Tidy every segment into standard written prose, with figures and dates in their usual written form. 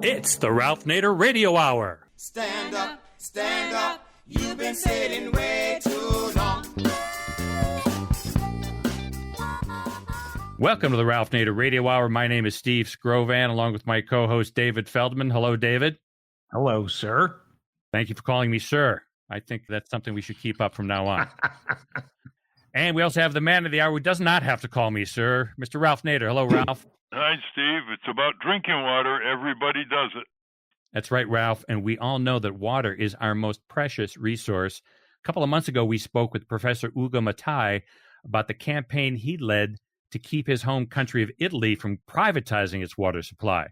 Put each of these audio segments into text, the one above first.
It's the Ralph Nader Radio Hour. Stand up, you've been sitting way too long. Welcome to the Ralph Nader Radio Hour. My name is Steve Scrovan, along with my co-host David Feldman. Hello, David. Hello, sir. Thank you for calling me sir. I think that's something we should keep up from now on. And we also have the man of the hour who does not have to call me sir, Mr. Ralph Nader. Hello, Ralph. Hi, Steve. It's about drinking water. Everybody does it. That's right, Ralph. And we all know that water is our most precious resource. A couple of months ago, we spoke with Professor Ugo Mattai about the campaign he led to keep his home country of Italy from privatizing its water supply.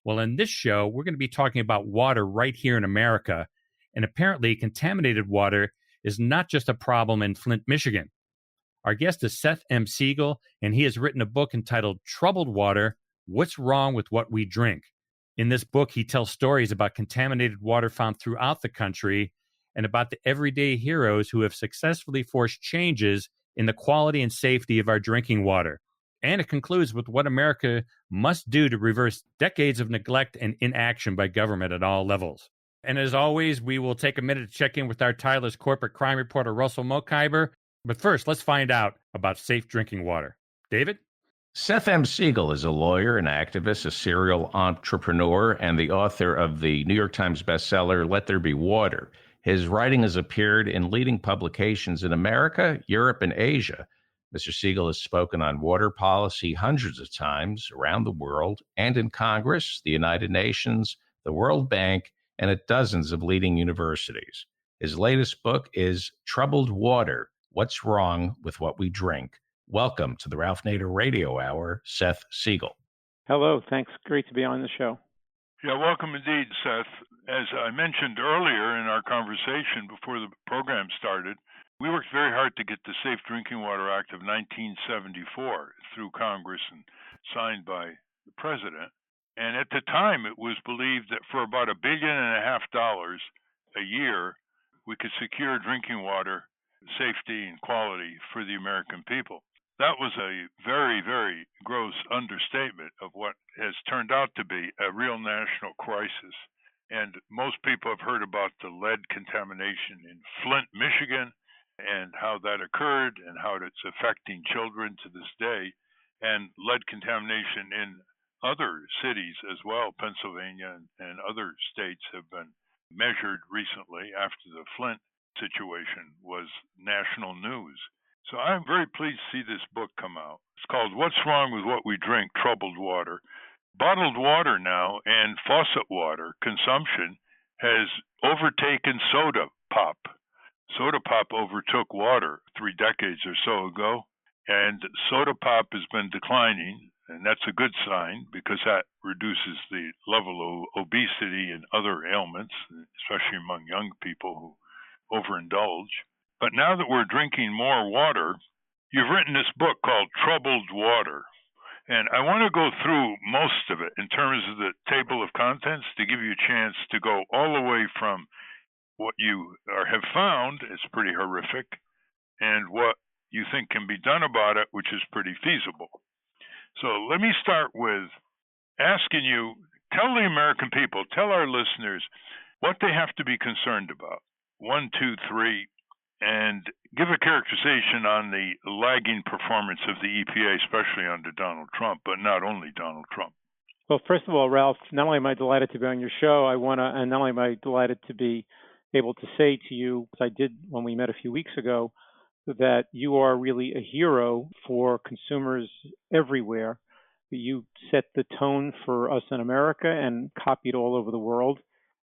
Well, in this show, we're going to be talking about water right here in America. And apparently, contaminated water is not just a problem in Flint, Michigan. Our guest is Seth M. Siegel, and he has written a book entitled Troubled Water, What's Wrong with What We Drink? In this book, he tells stories about contaminated water found throughout the country and about the everyday heroes who have successfully forced changes in the quality and safety of our drinking water. And it concludes with what America must do to reverse decades of neglect and inaction by government at all levels. And as always, we will take a minute to check in with our tireless corporate crime reporter, Russell Mokhiber. But first, let's find out about safe drinking water. David? Seth M. Siegel is a lawyer, an activist, a serial entrepreneur, and the author of the New York Times bestseller, Let There Be Water. His writing has appeared in leading publications in America, Europe, and Asia. Mr. Siegel has spoken on water policy hundreds of times around the world and in Congress, the United Nations, the World Bank, and at dozens of leading universities. His latest book is Troubled Water, What's Wrong with What We Drink? Welcome to the Ralph Nader Radio Hour, Seth Siegel. Hello, thanks. Great to be on the show. Yeah, welcome indeed, Seth. As I mentioned earlier in our conversation before the program started, we worked very hard to get the Safe Drinking Water Act of 1974 through Congress and signed by the president. And at the time, it was believed that for about $1.5 billion a year, we could secure drinking water safety and quality for the American people. That was a very, very gross understatement of what has turned out to be a real national crisis. And most people have heard about the lead contamination in Flint, Michigan, and how that occurred and how it's affecting children to this day, and lead contamination in other cities as well. Pennsylvania and other states have been measured recently after the Flint situation was national news. So I'm very pleased to see this book come out. It's called What's Wrong with What We Drink? Troubled Water. Bottled water now and faucet water consumption has overtaken soda pop. Soda pop overtook water 3 decades or so ago, and soda pop has been declining, and that's a good sign because that reduces the level of obesity and other ailments, especially among young people who overindulge. But now that we're drinking more water, you've written this book called Troubled Water. And I want to go through most of it in terms of the table of contents to give you a chance to go all the way from what you have found, it's pretty horrific, and what you think can be done about it, which is pretty feasible. So let me start with asking you, tell the American people, tell our listeners what they have to be concerned about. 1, 2, 3, and give a characterization on the lagging performance of the EPA, especially under Donald Trump, but not only Donald Trump. Well, first of all, Ralph, not only am I delighted to be on your show, and not only am I delighted to be able to say to you, as I did when we met a few weeks ago, that you are really a hero for consumers everywhere. You set the tone for us in America and copied all over the world.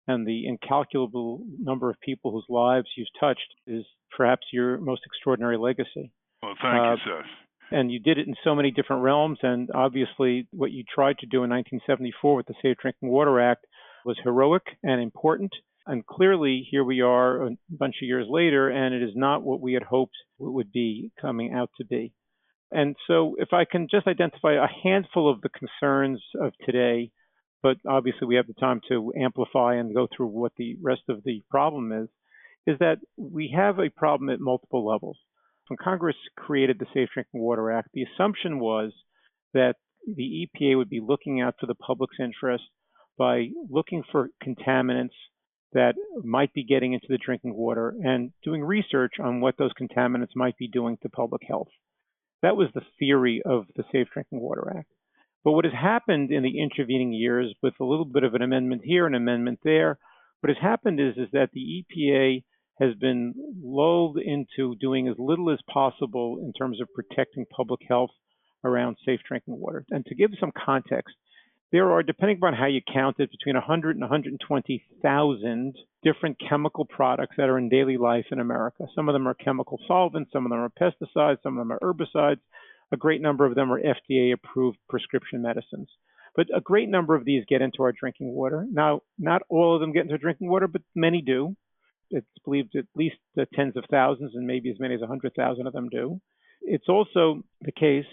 And the incalculable number of people whose lives you've touched is perhaps your most extraordinary legacy. Well, thank you, Seth. And you did it in so many different realms. And obviously, what you tried to do in 1974 with the Safe Drinking Water Act was heroic and important. And clearly, here we are a bunch of years later, and it is not what we had hoped it would be coming out to be. And so if I can just identify a handful of the concerns of today, but obviously we have the time to amplify and go through what the rest of the problem is that we have a problem at multiple levels. When Congress created the Safe Drinking Water Act, the assumption was that the EPA would be looking out for the public's interest by looking for contaminants that might be getting into the drinking water and doing research on what those contaminants might be doing to public health. That was the theory of the Safe Drinking Water Act. But what has happened in the intervening years, with a little bit of an amendment here, an amendment there, what has happened is that the EPA has been lulled into doing as little as possible in terms of protecting public health around safe drinking water. And to give some context, there are, depending upon how you count it, between 100 and 120,000 different chemical products that are in daily life in America. Some of them are chemical solvents, some of them are pesticides, some of them are herbicides. A great number of them are FDA-approved prescription medicines. But a great number of these get into our drinking water. Now, not all of them get into drinking water, but many do. It's believed at least tens of thousands and maybe as many as 100,000 of them do. It's also the case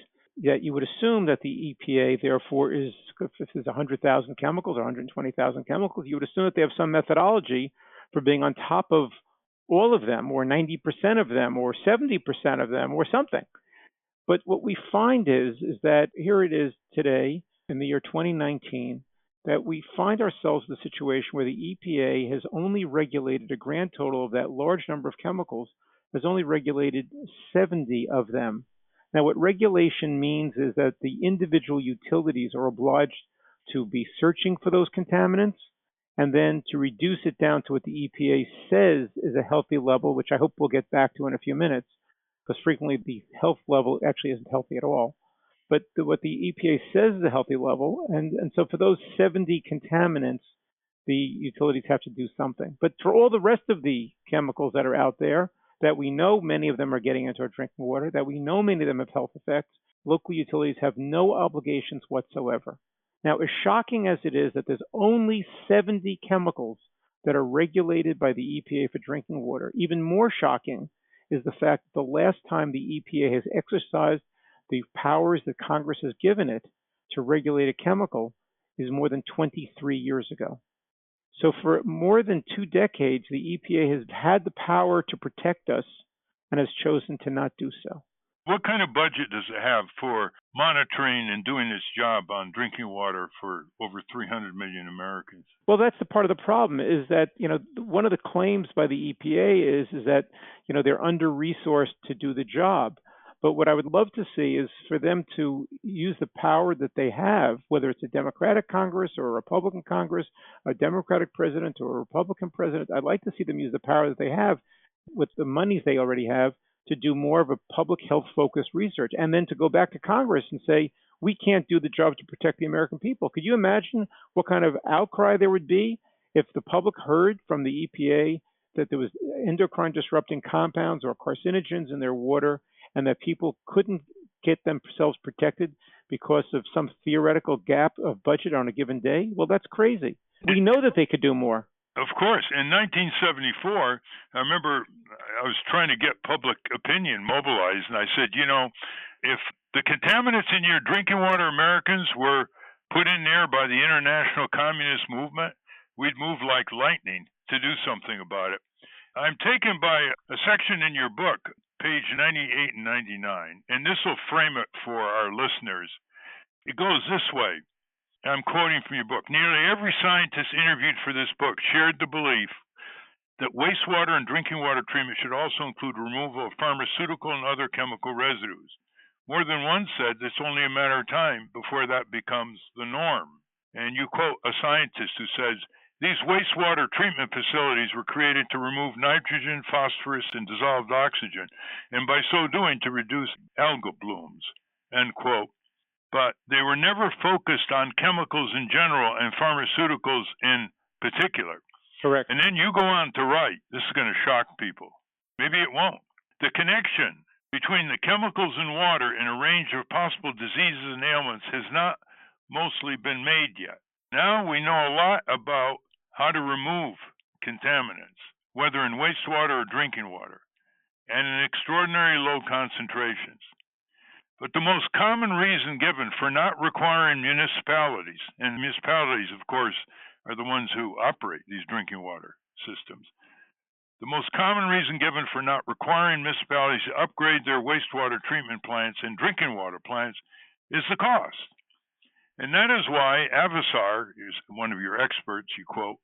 that you would assume that the EPA, therefore, is, if there's 100,000 chemicals or 120,000 chemicals, you would assume that they have some methodology for being on top of all of them, or 90% of them, or 70% of them, or something. But what we find is that here it is today, in the year 2019, that we find ourselves in a situation where the EPA has only regulated a grand total of that large number of chemicals, has only regulated 70 of them. Now, what regulation means is that the individual utilities are obliged to be searching for those contaminants and then to reduce it down to what the EPA says is a healthy level, which I hope we'll get back to in a few minutes, because frequently the health level actually isn't healthy at all. But what the EPA says is a healthy level, and so for those 70 contaminants, the utilities have to do something. But for all the rest of the chemicals that are out there, that we know many of them are getting into our drinking water, that we know many of them have health effects, local utilities have no obligations whatsoever. Now, as shocking as it is that there's only 70 chemicals that are regulated by the EPA for drinking water, even more shocking is the fact that the last time the EPA has exercised the powers that Congress has given it to regulate a chemical is more than 23 years ago. So for more than 2 decades, the EPA has had the power to protect us and has chosen to not do so. What kind of budget does it have for monitoring and doing its job on drinking water for over 300 million Americans? Well, that's the part of the problem is that, one of the claims by the EPA is that, they're under-resourced to do the job. But what I would love to see is for them to use the power that they have, whether it's a Democratic Congress or a Republican Congress, a Democratic president or a Republican president. I'd like to see them use the power that they have with the monies they already have to do more of a public health focused research, and then to go back to Congress and say, we can't do the job to protect the American people. Could you imagine what kind of outcry there would be if the public heard from the EPA that there was endocrine disrupting compounds or carcinogens in their water, and that people couldn't get themselves protected because of some theoretical gap of budget on a given day? Well, that's crazy. We know that they could do more. Of course. In 1974, I remember I was trying to get public opinion mobilized, and I said, if the contaminants in your drinking water, Americans, were put in there by the international communist movement, we'd move like lightning to do something about it. I'm taken by a section in your book, page 98 and 99, and this will frame it for our listeners. It goes this way. I'm quoting from your book. Nearly every scientist interviewed for this book shared the belief that wastewater and drinking water treatment should also include removal of pharmaceutical and other chemical residues. More than one said it's only a matter of time before that becomes the norm. And you quote a scientist who says, these wastewater treatment facilities were created to remove nitrogen, phosphorus, and dissolved oxygen, and by so doing to reduce algal blooms, end quote. But they were never focused on chemicals in general and pharmaceuticals in particular. Correct. And then you go on to write, this is going to shock people. Maybe it won't. The connection between the chemicals in water and a range of possible diseases and ailments has not mostly been made yet. Now we know a lot about how to remove contaminants, whether in wastewater or drinking water, and in extraordinary low concentrations. But the most common reason given for not requiring municipalities, and municipalities, of course, are the ones who operate these drinking water systems. The most common reason given for not requiring municipalities to upgrade their wastewater treatment plants and drinking water plants is the cost. And that is why Avisar, is one of your experts, you quote,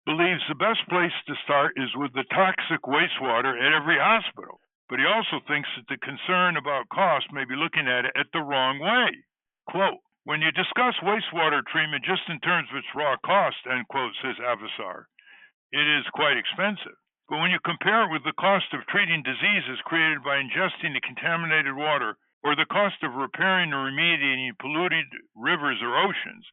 believes the best place to start is with the toxic wastewater at every hospital. But he also thinks that the concern about cost may be looking at it at the wrong way. Quote, when you discuss wastewater treatment just in terms of its raw cost, end quote, says Avisar, it is quite expensive. But when you compare it with the cost of treating diseases created by ingesting the contaminated water or the cost of repairing or remediating polluted rivers or oceans,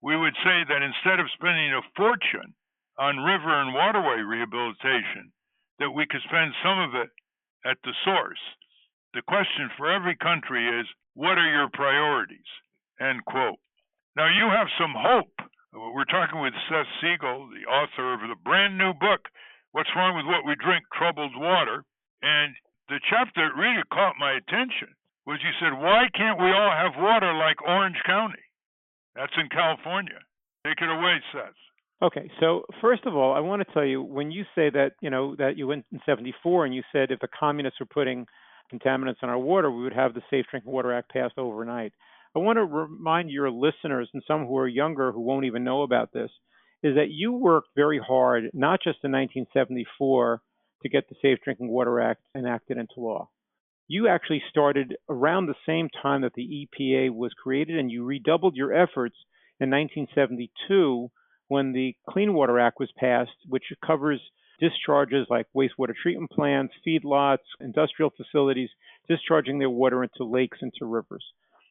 we would say that instead of spending a fortune on river and waterway rehabilitation, that we could spend some of it at the source. The question for every country is, what are your priorities? End quote. Now you have some hope. We're talking with Seth Siegel, the author of the brand new book, What's Wrong with What We Drink, Troubled Water. And the chapter that really caught my attention was you said, why can't we all have water like Orange County? That's in California. Take it away, Seth. Okay, so first of all, I want to tell you, when you say that, that you went in 74 and you said if the communists were putting contaminants in our water, we would have the Safe Drinking Water Act passed overnight. I want to remind your listeners and some who are younger who won't even know about this, is that you worked very hard, not just in 1974, to get the Safe Drinking Water Act enacted into law. You actually started around the same time that the EPA was created, and you redoubled your efforts in 1972 when the Clean Water Act was passed, which covers discharges like wastewater treatment plants, feedlots, industrial facilities, discharging their water into lakes, into rivers.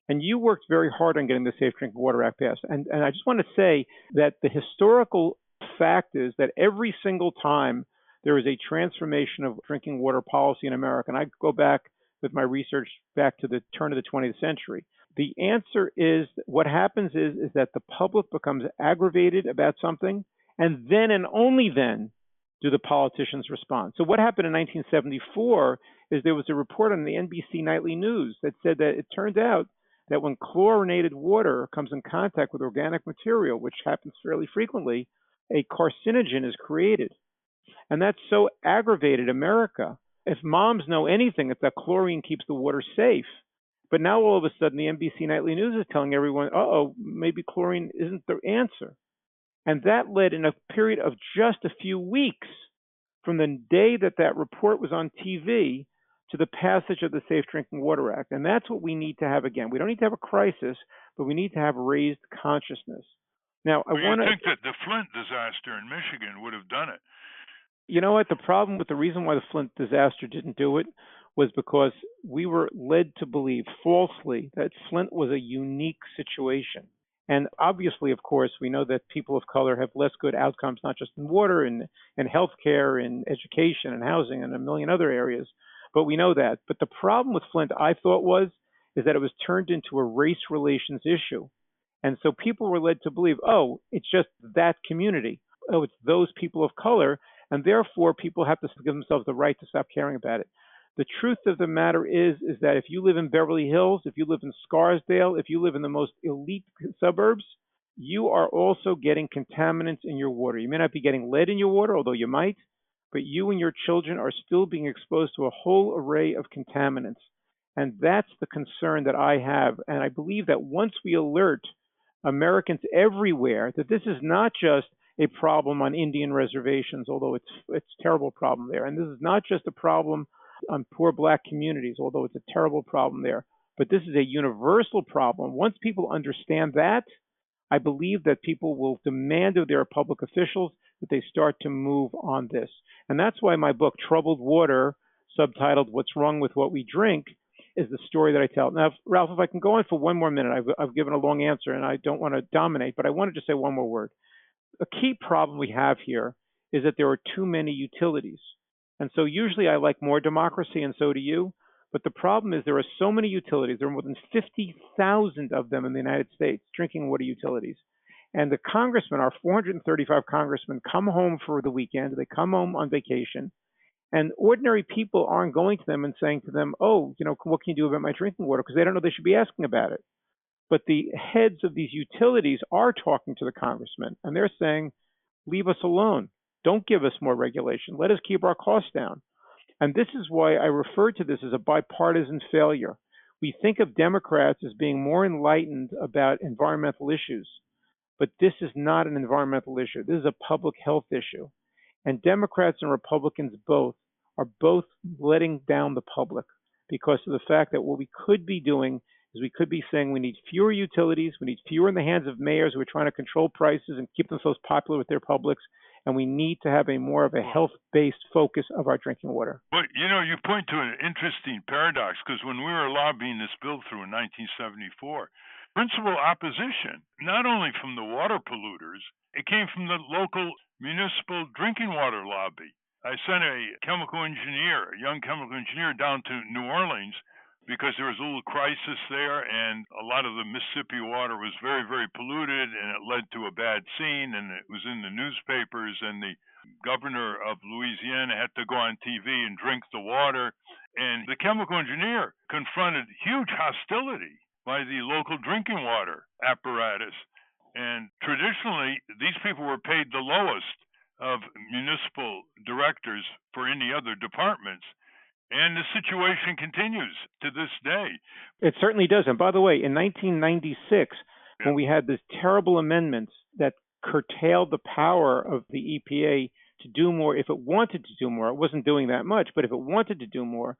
And you worked very hard on getting the Safe Drinking Water Act passed. And I just want to say that the historical fact is that every single time there is a transformation of drinking water policy in America, and I go back with my research back to the turn of the 20th century, the answer is what happens is that the public becomes aggravated about something, and then and only then do the politicians respond. So what happened in 1974 is there was a report on the NBC Nightly News that said that it turned out that when chlorinated water comes in contact with organic material, which happens fairly frequently, a carcinogen is created. And that so aggravated America. If moms know anything, it's that chlorine keeps the water safe. But now all of a sudden the NBC Nightly News is telling everyone, maybe chlorine isn't the answer. And that led in a period of just a few weeks from the day that report was on TV to the passage of the Safe Drinking Water Act. And that's what we need to have again. We don't need to have a crisis, but we need to have raised consciousness. Now, I want to think that the Flint disaster in Michigan would have done it. You know what? The problem with the reason why the Flint disaster didn't do it was because we were led to believe falsely that Flint was a unique situation. And obviously, of course, we know that people of color have less good outcomes, not just in water and healthcare and education and housing and a million other areas. But we know that. But the problem with Flint, I thought, is that it was turned into a race relations issue. And so people were led to believe, it's just that community. It's those people of color. And therefore, people have to give themselves the right to stop caring about it. The truth of the matter is that if you live in Beverly Hills, if you live in Scarsdale, if you live in the most elite suburbs, you are also getting contaminants in your water. You may not be getting lead in your water, although you might, but you and your children are still being exposed to a whole array of contaminants. And that's the concern that I have. And I believe that once we alert Americans everywhere that this is not just a problem on Indian reservations, although it's a terrible problem there. And this is not just a problem on poor black communities, although it's a terrible problem there. But this is a universal problem. Once people understand that, I believe that people will demand of their public officials that they start to move on this. And that's why my book, Troubled Water, subtitled What's Wrong with What We Drink, is the story that I tell. Now, Ralph, if I can go on for one more minute, I've given a long answer and I don't want to dominate, but I wanted to say one more word. A key problem we have here is that there are too many utilities. And so usually I like more democracy, and so do you. But the problem is there are so many utilities. There are more than 50,000 of them in the United States, drinking water utilities. And the congressmen, our 435 congressmen, come home for the weekend. They come home on vacation. And ordinary people aren't going to them and saying to them, what can you do about my drinking water? Because they don't know they should be asking about it. But the heads of these utilities are talking to the congressmen, and they're saying, leave us alone. Don't give us more regulation. Let us keep our costs down. And this is why I refer to this as a bipartisan failure. We think of Democrats as being more enlightened about environmental issues, but this is not an environmental issue. This is a public health issue. And Democrats and Republicans are both letting down the public because of the fact that what we could be doing is we could be saying we need fewer utilities, we need fewer in the hands of mayors who are trying to control prices and keep themselves popular with their publics, and we need to have a more of a health-based focus of our drinking water. But, you point to an interesting paradox, because when we were lobbying this bill through in 1974, principal opposition, not only from the water polluters, it came from the local municipal drinking water lobby. I sent a young chemical engineer down to New Orleans because there was a little crisis there, and a lot of the Mississippi water was very, very polluted, and it led to a bad scene, and it was in the newspapers, and the governor of Louisiana had to go on TV and drink the water, and the chemical engineer confronted huge hostility by the local drinking water apparatus. And traditionally, these people were paid the lowest of municipal directors for any other departments. And the situation continues to this day. It certainly does. And by the way, in 1996, when we had these terrible amendments that curtailed the power of the EPA to do more, if it wanted to do more, it wasn't doing that much, but if it wanted to do more,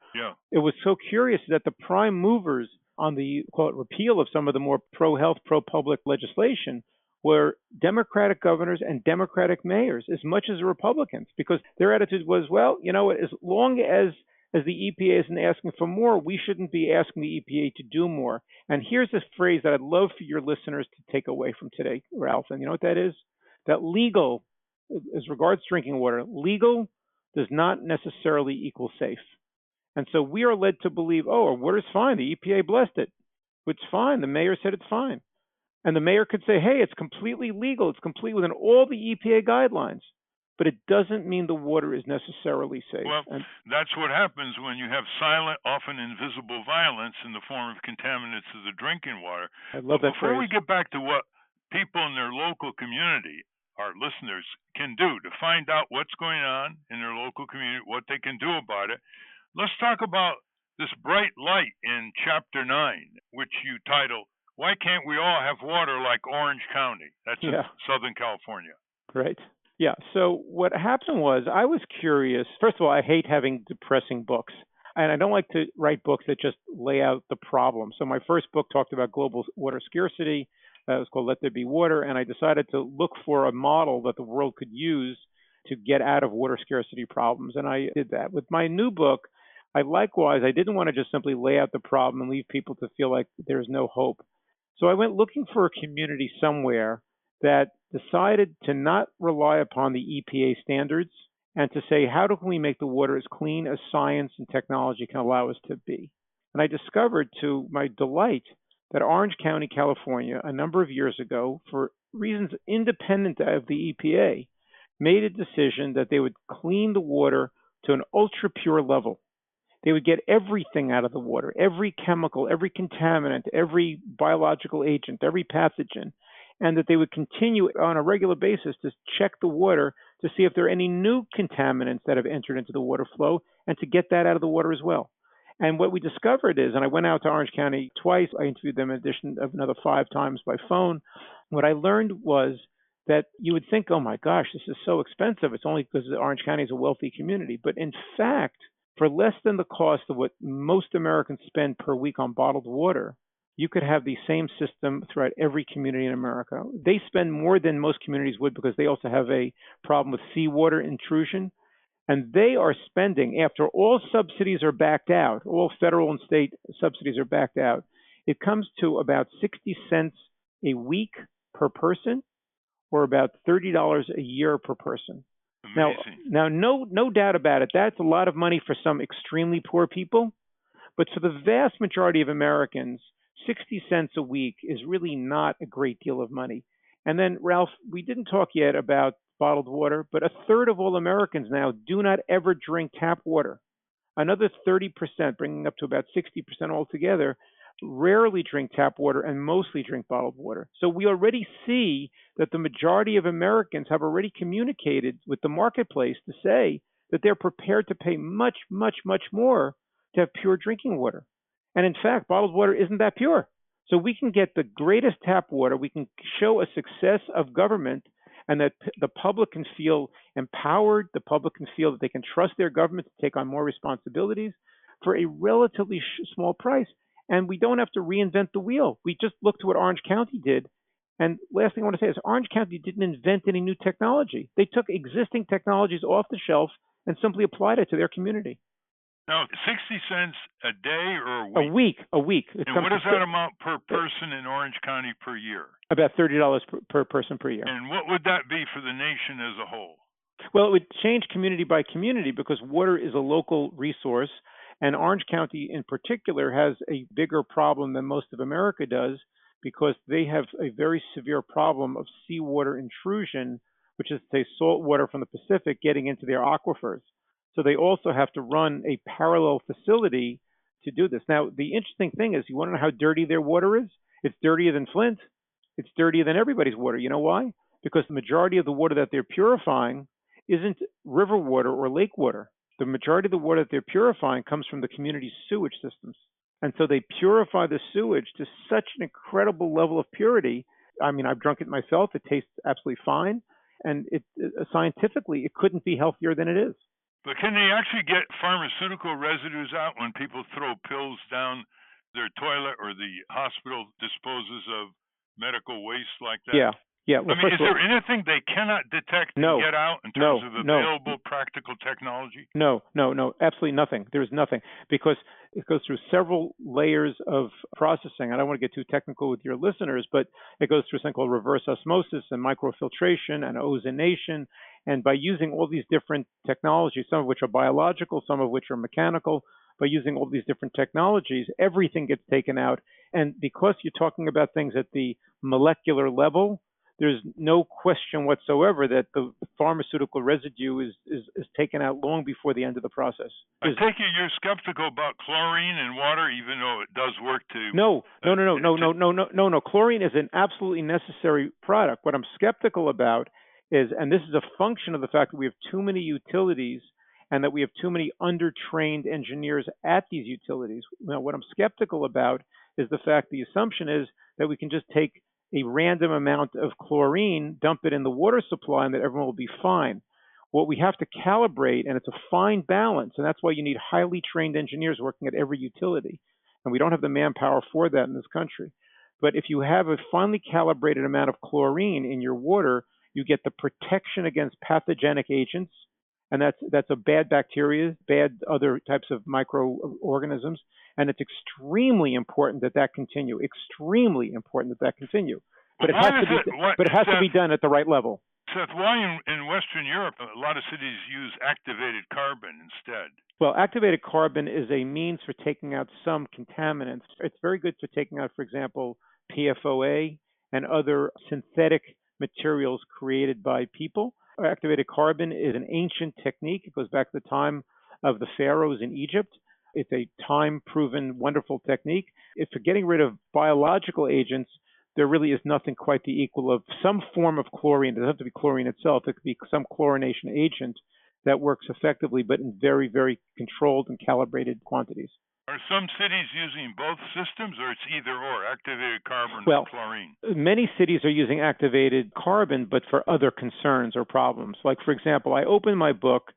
it was so curious that the prime movers on the, quote, repeal of some of the more pro-health, pro-public legislation were Democratic governors and Democratic mayors as much as the Republicans, because their attitude was, well, as long as the EPA isn't asking for more, we shouldn't be asking the EPA to do more. And here's this phrase that I'd love for your listeners to take away from today, Ralph. And you know what that is? That legal, as regards drinking water, legal does not necessarily equal safe. And so we are led to believe, our water's fine. The EPA blessed it. It's fine. The mayor said it's fine. And the mayor could say, hey, it's completely legal. It's completely within all the EPA guidelines. But it doesn't mean the water is necessarily safe. Well, that's what happens when you have silent, often invisible violence in the form of contaminants of the drinking water. I love that phrase. Before we get back to what people in their local community, our listeners, can do to find out what's going on in their local community, what they can do about it, let's talk about this bright light in Chapter 9, which you title, Why Can't We All Have Water Like Orange County? That's in Southern California. Right. Yeah. So what happened was I was curious. First of all, I hate having depressing books, and I don't like to write books that just lay out the problem. So my first book talked about global water scarcity. It was called Let There Be Water, and I decided to look for a model that the world could use to get out of water scarcity problems, and I did that. With my new book, I didn't want to just simply lay out the problem and leave people to feel like there's no hope. So I went looking for a community somewhere that decided to not rely upon the EPA standards and to say, how can we make the water as clean as science and technology can allow us to be? And I discovered, to my delight, that Orange County, California, a number of years ago, for reasons independent of the EPA, made a decision that they would clean the water to an ultra-pure level. They would get everything out of the water, every chemical, every contaminant, every biological agent, every pathogen, and that they would continue on a regular basis to check the water to see if there are any new contaminants that have entered into the water flow and to get that out of the water as well. And what we discovered is, and I went out to Orange County twice, I interviewed them in addition of another 5 times by phone. What I learned was that you would think, oh my gosh, this is so expensive. It's only because Orange County is a wealthy community. But in fact, for less than the cost of what most Americans spend per week on bottled water, you could have the same system throughout every community in America. They spend more than most communities would because they also have a problem with seawater intrusion. And they are spending, after all subsidies are backed out, all federal and state subsidies are backed out, it comes to about 60 cents a week per person, or about $30 a year per person. Amazing. Now, no doubt about it, that's a lot of money for some extremely poor people. But for the vast majority of Americans, 60 cents a week is really not a great deal of money. And then, Ralph, we didn't talk yet about bottled water, but a third of all Americans now do not ever drink tap water. Another 30%, bringing up to about 60% altogether, rarely drink tap water and mostly drink bottled water. So we already see that the majority of Americans have already communicated with the marketplace to say that they're prepared to pay much, much, much more to have pure drinking water. And in fact, bottled water isn't that pure. So we can get the greatest tap water. We can show a success of government and that the public can feel empowered. The public can feel that they can trust their government to take on more responsibilities for a relatively small price. And we don't have to reinvent the wheel. We just look to what Orange County did. And last thing I want to say is Orange County didn't invent any new technology. They took existing technologies off the shelf and simply applied it to their community. Now, 60 cents a day or a week? A week. And what does that amount per person in Orange County per year? About $30 per person per year. And what would that be for the nation as a whole? Well, it would change community by community because water is a local resource. And Orange County in particular has a bigger problem than most of America does because they have a very severe problem of seawater intrusion, which is, say, salt water from the Pacific getting into their aquifers. So they also have to run a parallel facility to do this. Now, the interesting thing is, you want to know how dirty their water is? It's dirtier than Flint. It's dirtier than everybody's water. You know why? Because the majority of the water that they're purifying isn't river water or lake water. The majority of the water that they're purifying comes from the community's sewage systems. And so they purify the sewage to such an incredible level of purity. I mean, I've drunk it myself. It tastes absolutely fine. And scientifically, it couldn't be healthier than it is. But can they actually get pharmaceutical residues out when people throw pills down their toilet or the hospital disposes of medical waste like that? Yeah. Well, I mean, is there anything they cannot detect and get out in terms of available practical technology? No, absolutely nothing. There's nothing because it goes through several layers of processing. I don't want to get too technical with your listeners, but it goes through something called reverse osmosis and microfiltration and ozonation. And by using all these different technologies, some of which are biological, some of which are mechanical, by using all these different technologies, everything gets taken out. And because you're talking about things at the molecular level, there's no question whatsoever that the pharmaceutical residue is taken out long before the end of the process. I take it you're skeptical about chlorine in water, even though it does work to... No. Chlorine is an absolutely necessary product. What I'm skeptical about is, and this is a function of the fact that we have too many utilities and that we have too many undertrained engineers at these utilities. Now, what I'm skeptical about is the fact the assumption is that we can just take a random amount of chlorine, dump it in the water supply, and that everyone will be fine. What we have to calibrate, and it's a fine balance, and that's why you need highly trained engineers working at every utility. And we don't have the manpower for that in this country. But if you have a finely calibrated amount of chlorine in your water, you get the protection against pathogenic agents, and that's a bad bacteria, bad other types of microorganisms, and it's extremely important that continue. Extremely important that continue. But it has to be done at the right level. Seth, why in Western Europe a lot of cities use activated carbon instead? Well, activated carbon is a means for taking out some contaminants. It's very good for taking out, for example, PFOA and other synthetic materials created by people. Activated carbon is an ancient technique. It goes back to the time of the pharaohs in Egypt. It's a time-proven, wonderful technique. If for getting rid of biological agents, there really is nothing quite the equal of some form of chlorine. It doesn't have to be chlorine itself. It could be some chlorination agent that works effectively, but in very, very controlled and calibrated quantities. Are some cities using both systems, or it's either or, activated carbon or chlorine? Many cities are using activated carbon, but for other concerns or problems. Like, for example, I opened my book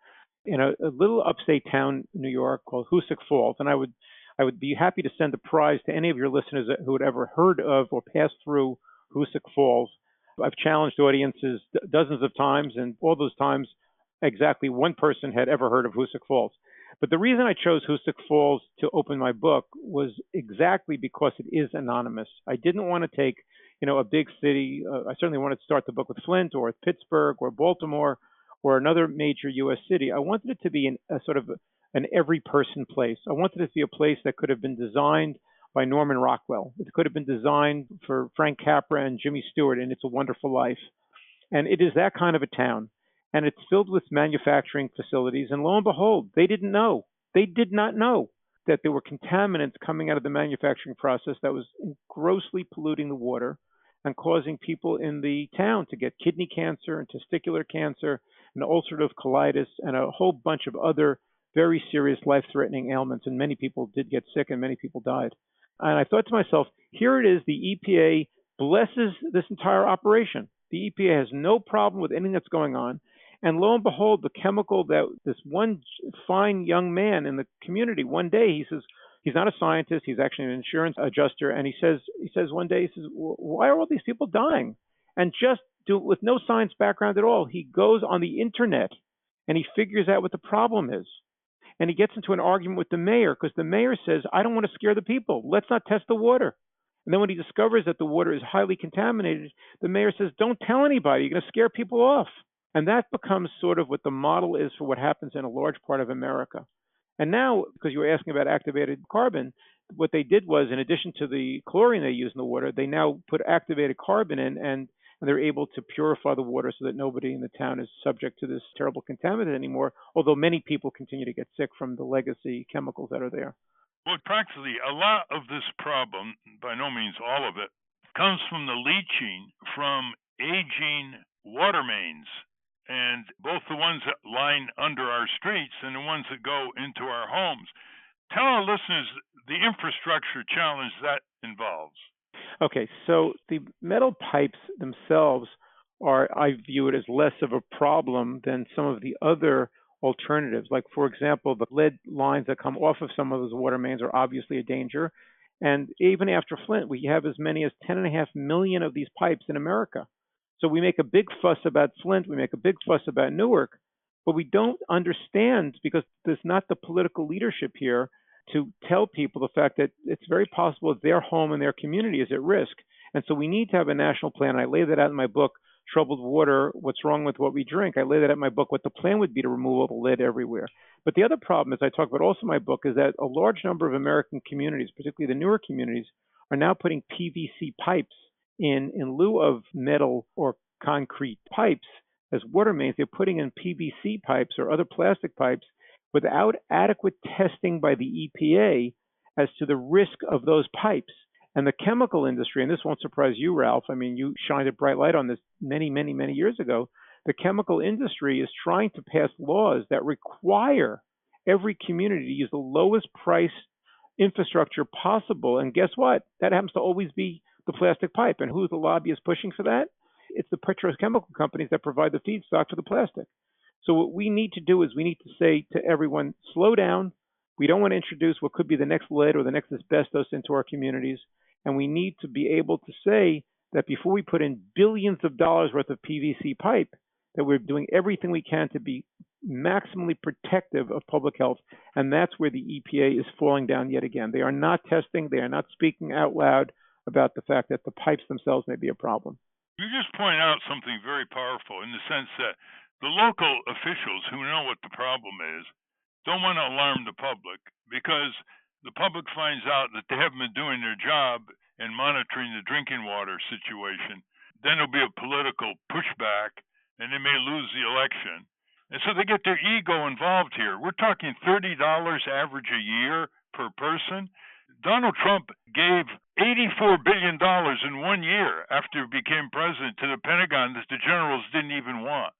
in a little upstate town, New York, called Hoosick Falls, and I would be happy to send a prize to any of your listeners who had ever heard of or passed through Hoosick Falls. I've challenged audiences dozens of times, and all those times, exactly one person had ever heard of Hoosick Falls. But the reason I chose Hoosick Falls to open my book was exactly because it is anonymous. I didn't want to take, a big city. I certainly wanted to start the book with Flint or Pittsburgh or Baltimore or another major U.S. city. I wanted it to be a sort of an every person place. I wanted it to be a place that could have been designed by Norman Rockwell. It could have been designed for Frank Capra and Jimmy Stewart in It's a Wonderful Life. And it is that kind of a town. And it's filled with manufacturing facilities. And lo and behold, they didn't know. They did not know that there were contaminants coming out of the manufacturing process that was grossly polluting the water and causing people in the town to get kidney cancer and testicular cancer and ulcerative colitis and a whole bunch of other very serious life-threatening ailments, and many people did get sick and many people died. And I thought to myself, here it is, the EPA blesses this entire operation. The EPA has no problem with anything that's going on. And lo and behold, the chemical that this one fine young man in the community, one day he says, he's not a scientist, he's actually an insurance adjuster, and he says one day, he says, why are all these people dying? And with no science background at all, he goes on the internet and he figures out what the problem is. And he gets into an argument with the mayor because the mayor says, I don't want to scare the people. Let's not test the water. And then when he discovers that the water is highly contaminated, the mayor says, don't tell anybody. You're going to scare people off. And that becomes sort of what the model is for what happens in a large part of America. And now, because you were asking about activated carbon, what they did was, in addition to the chlorine they use in the water, they now put activated carbon in, and they're able to purify the water so that nobody in the town is subject to this terrible contaminant anymore, although many people continue to get sick from the legacy chemicals that are there. Well, practically a lot of this problem, by no means all of it, comes from the leaching from aging water mains, and both the ones that line under our streets and the ones that go into our homes. Tell our listeners the infrastructure challenge that involves. Okay, so the metal pipes themselves I view it as less of a problem than some of the other alternatives. Like, for example, the lead lines that come off of some of those water mains are obviously a danger. And even after Flint, we have as many as 10.5 million of these pipes in America. So we make a big fuss about Flint, we make a big fuss about Newark, but we don't understand, because there's not the political leadership here to tell people the fact that it's very possible that their home and their community is at risk. And so we need to have a national plan. And I lay that out in my book, Troubled Water, What's Wrong with What We Drink. I lay that out in my book, what the plan would be to remove all the lead everywhere. But the other problem, as I talk about also in my book, is that a large number of American communities, particularly the newer communities, are now putting PVC pipes in lieu of metal or concrete pipes as water mains. They're putting in PVC pipes or other plastic pipes without adequate testing by the EPA as to the risk of those pipes. And the chemical industry, and this won't surprise you, Ralph, I mean, you shined a bright light on this many, many, many years ago. The chemical industry is trying to pass laws that require every community to use the lowest price infrastructure possible. And guess what? That happens to always be the plastic pipe. And who's the lobbyist pushing for that? It's the petrochemical companies that provide the feedstock for the plastic. So what we need to do is we need to say to everyone, slow down. We don't want to introduce what could be the next lead or the next asbestos into our communities. And we need to be able to say that before we put in billions of dollars worth of PVC pipe, that we're doing everything we can to be maximally protective of public health. And that's where the EPA is falling down yet again. They are not testing. They are not speaking out loud about the fact that the pipes themselves may be a problem. You just point out something very powerful in the sense that the local officials who know what the problem is don't want to alarm the public, because the public finds out that they haven't been doing their job in monitoring the drinking water situation. Then there'll be a political pushback, and they may lose the election. And so they get their ego involved here. We're talking $30 average a year per person. Donald Trump gave $84 billion in 1 year after he became president to the Pentagon that the generals didn't even want.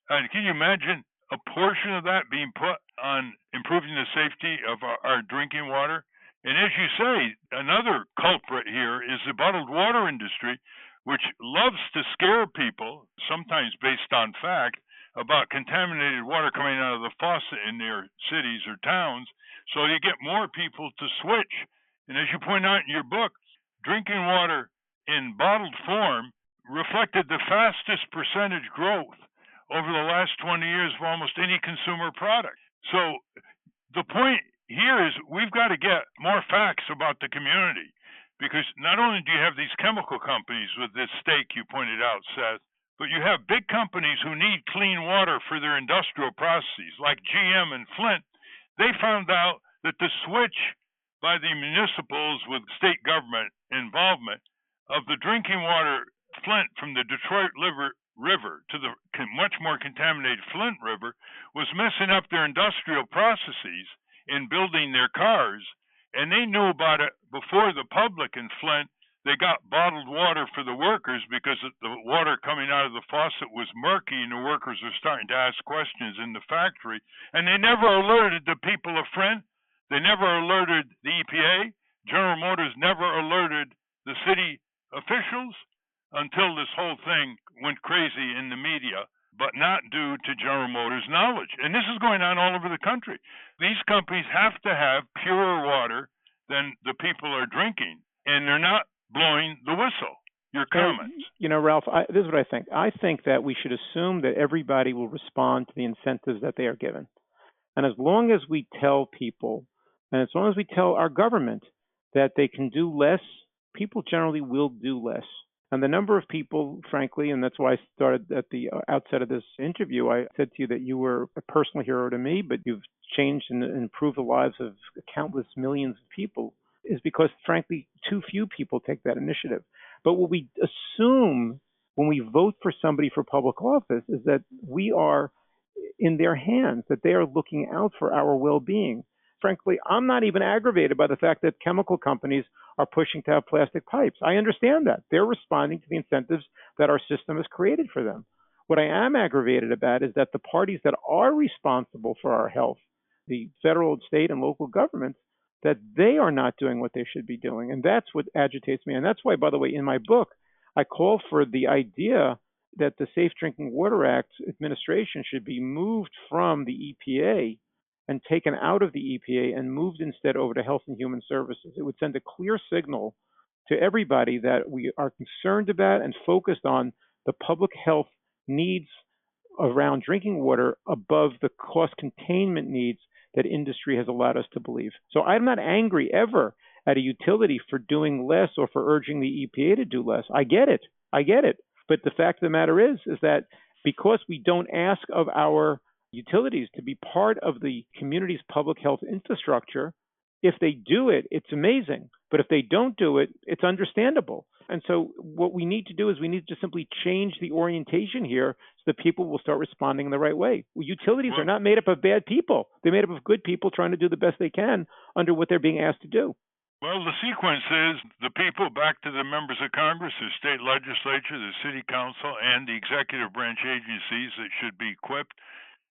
And can you imagine a portion of that being put on improving the safety of our drinking water? And as you say, another culprit here is the bottled water industry, which loves to scare people, sometimes based on fact, about contaminated water coming out of the faucet in their cities or towns, so you get more people to switch. And as you point out in your book, drinking water in bottled form reflected the fastest percentage growth over the last 20 years of almost any consumer product. So the point here is we've got to get more facts about the community, because not only do you have these chemical companies with this stake you pointed out, Seth, but you have big companies who need clean water for their industrial processes, like GM and Flint. They found out that the switch by the municipals with state government involvement of the drinking water Flint from the Detroit River to the much more contaminated Flint River was messing up their industrial processes in building their cars, and they knew about it before the public in Flint, They got bottled water for the workers because the water coming out of the faucet was murky, and the workers are starting to ask questions in the factory. And they never alerted the people of Flint. They never alerted the EPA. General Motors never alerted the city officials until this whole thing went crazy in the media, but not due to General Motors' knowledge. And this is going on all over the country. These companies have to have purer water than the people are drinking, and they're not blowing the whistle. Your comments. Ralph, this is what I think. I think that we should assume that everybody will respond to the incentives that they are given. And as long as we tell people, and as long as we tell our government that they can do less, people generally will do less. And the number of people, frankly, and that's why I started at the outset of this interview, I said to you that you were a personal hero to me, but you've changed and improved the lives of countless millions of people, is because, frankly, too few people take that initiative. But what we assume when we vote for somebody for public office is that we are in their hands, that they are looking out for our well-being. Frankly, I'm not even aggravated by the fact that chemical companies are pushing to have plastic pipes. I understand that. They're responding to the incentives that our system has created for them. What I am aggravated about is that the parties that are responsible for our health, the federal, state, and local governments, that they are not doing what they should be doing. And that's what agitates me. And that's why, by the way, in my book, I call for the idea that the Safe Drinking Water Act administration should be moved from the EPA and taken out of the EPA and moved instead over to Health and Human Services. It would send a clear signal to everybody that we are concerned about and focused on the public health needs around drinking water above the cost containment needs that industry has allowed us to believe. So I'm not angry ever at a utility for doing less or for urging the EPA to do less. I get it. But the fact of the matter is that because we don't ask of our utilities to be part of the community's public health infrastructure, if they do it, it's amazing. But if they don't do it, it's understandable. And so what we need to do is we need to simply change the orientation here so that people will start responding in the right way. Well, utilities are not made up of bad people. They're made up of good people trying to do the best they can under what they're being asked to do. Well, the sequence is the people back to the members of Congress, the state legislature, the city council, and the executive branch agencies that should be equipped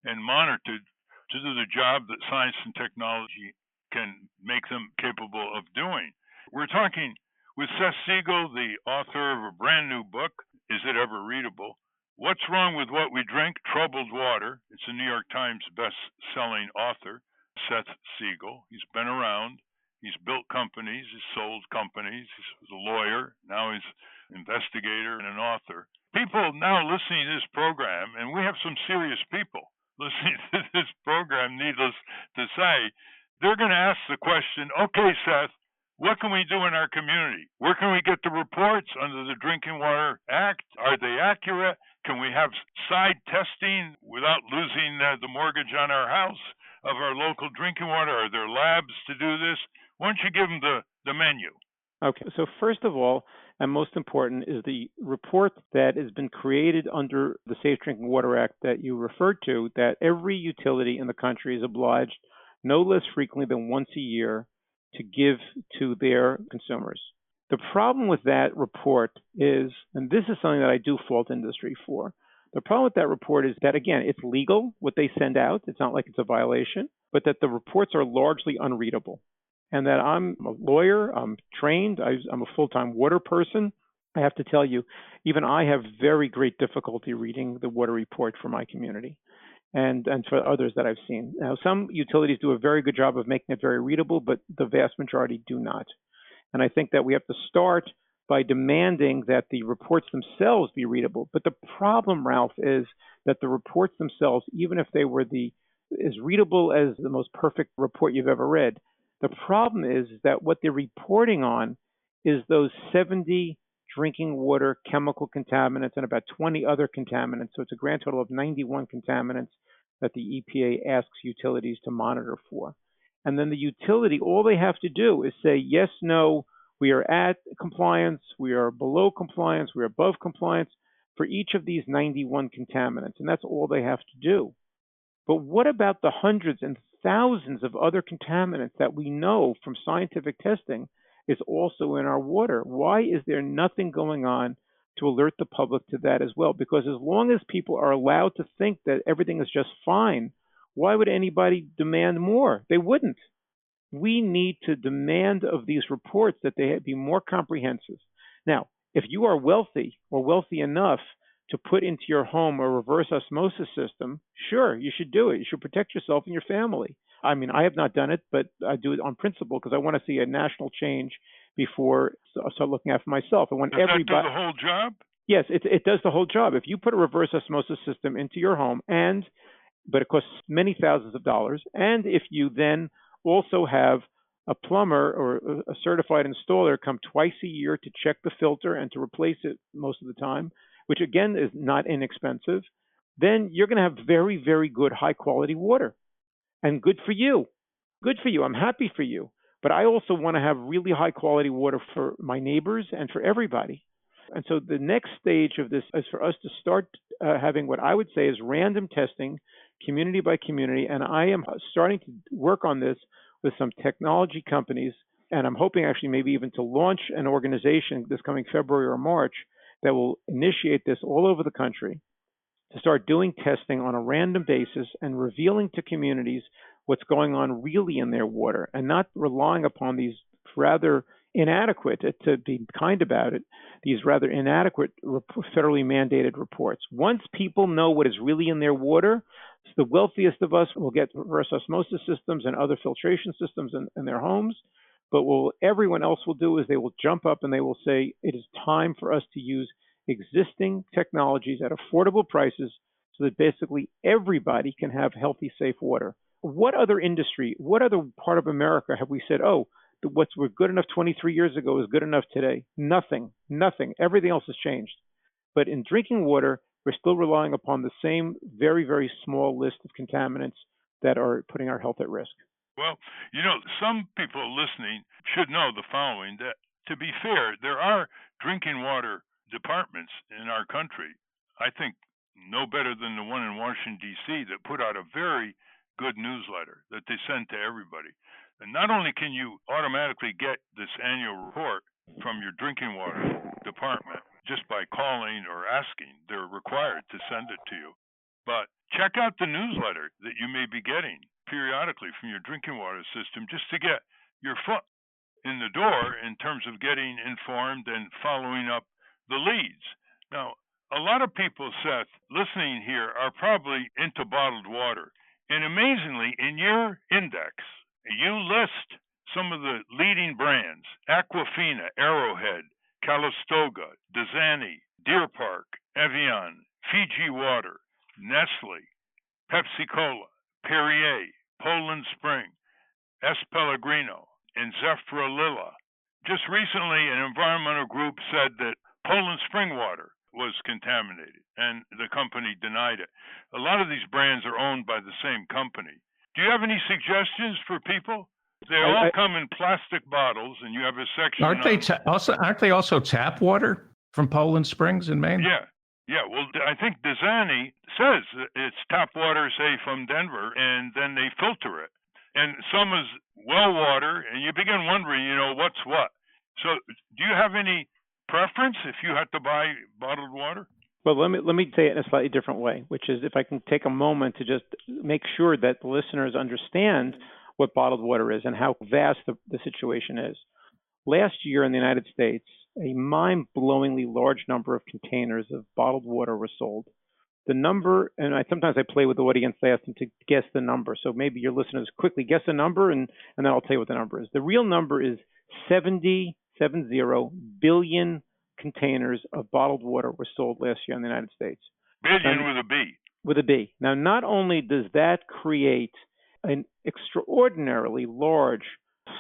and monitored to do the job that science and technology can make them capable of doing. We're talking with Seth Siegel, the author of a brand new book, Is It Ever Readable? What's Wrong with What We Drink? Troubled Water. It's a New York Times best-selling author, Seth Siegel. He's been around. He's built companies. He's sold companies. He's a lawyer. Now he's an investigator and an author. People now listening to this program, and we have some serious people listening to this program, needless to say, they're going to ask the question, okay, Seth, what can we do in our community? Where can we get the reports under the Drinking Water Act? Are they accurate? Can we have side testing without losing the mortgage on our house of our local drinking water? Are there labs to do this? Why don't you give them the menu? Okay, so first of all, and most important, is the report that has been created under the Safe Drinking Water Act that you referred to, that every utility in the country is obliged no less frequently than once a year to give to their consumers. The problem with that report is, and this is something that I do fault industry for, the problem with that report is that, again, it's legal, what they send out. It's not like it's a violation, but that the reports are largely unreadable. And that I'm a lawyer, I'm trained, I'm a full-time water person. I have to tell you, even I have very great difficulty reading the water report for my community and for others that I've seen. Now, some utilities do a very good job of making it very readable, but the vast majority do not. And I think that we have to start by demanding that the reports themselves be readable. But the problem, Ralph, is that the reports themselves, even if they were as readable as the most perfect report you've ever read, the problem is that what they're reporting on is those 70 drinking water chemical contaminants and about 20 other contaminants. So it's a grand total of 91 contaminants that the EPA asks utilities to monitor for. And then the utility, all they have to do is say, yes, no, we are at compliance, we are below compliance, we are above compliance for each of these 91 contaminants. And that's all they have to do. But what about the hundreds and thousands of other contaminants that we know from scientific testing is also in our water. Why is there nothing going on to alert the public to that as well? Because as long as people are allowed to think that everything is just fine, why would anybody demand more? They wouldn't. We need to demand of these reports that they be more comprehensive. Now, if you are wealthy or wealthy enough to put into your home a reverse osmosis system, sure, you should do it. You should protect yourself and your family. I mean, I have not done it, but I do it on principle because I want to see a national change before I start looking after myself. I want everybody. Does that do the whole job? Yes, it does the whole job. If you put a reverse osmosis system into your home, but it costs many thousands of dollars, and if you then also have a plumber or a certified installer come twice a year to check the filter and to replace it most of the time, which again is not inexpensive, then you're going to have very, very good high quality water. And good for you. Good for you. I'm happy for you. But I also want to have really high quality water for my neighbors and for everybody. And so the next stage of this is for us to start having what I would say is random testing, community by community. And I am starting to work on this with some technology companies. And I'm hoping actually maybe even to launch an organization this coming February or March that will initiate this all over the country to start doing testing on a random basis and revealing to communities what's going on really in their water and not relying upon these rather inadequate, to be kind about it, these rather inadequate federally mandated reports. Once people know what is really in their water, the wealthiest of us will get reverse osmosis systems and other filtration systems in their homes. But what everyone else will do is they will jump up and they will say, it is time for us to use existing technologies at affordable prices so that basically everybody can have healthy, safe water. What other industry, what other part of America have we said, oh, what's good enough 23 years ago is good enough today? Nothing. Everything else has changed. But in drinking water, we're still relying upon the same very, very small list of contaminants that are putting our health at risk. Well, some people listening should know the following, that to be fair, there are drinking water departments in our country, I think no better than the one in Washington, D.C., that put out a very good newsletter that they send to everybody. And not only can you automatically get this annual report from your drinking water department just by calling or asking, they're required to send it to you. But check out the newsletter that you may be getting periodically from your drinking water system just to get your foot in the door in terms of getting informed and following up the leads. Now, a lot of people, Seth, listening here are probably into bottled water. And amazingly, in your index, you list some of the leading brands: Aquafina, Arrowhead, Calistoga, Dasani, Deer Park, Evian, Fiji Water, Nestle, Pepsi-Cola, Perrier, Poland Spring, S. Pellegrino, and Zephyr Lila. Just recently, an environmental group said that Poland Spring water was contaminated, and the company denied it. A lot of these brands are owned by the same company. Do you have any suggestions for people? They all come in plastic bottles, and you have a section. Aren't they also tap water from Poland Springs in Maine? Yeah. Well, I think Dasani says it's tap water, say, from Denver, and then they filter it. And some is well water, and you begin wondering, what's what. So, do you have any preference if you had to buy bottled water? Well, let me say it in a slightly different way, which is if I can take a moment to just make sure that the listeners understand what bottled water is and how vast the situation is. Last year in the United States, a mind-blowingly large number of containers of bottled water were sold. The number, and sometimes I play with the audience, I ask them to guess the number. So maybe your listeners quickly guess a number, and then I'll tell you what the number is. The real number is 70 billion containers of bottled water were sold last year in the United States. Billion with a B. With a B. Now, not only does that create an extraordinarily large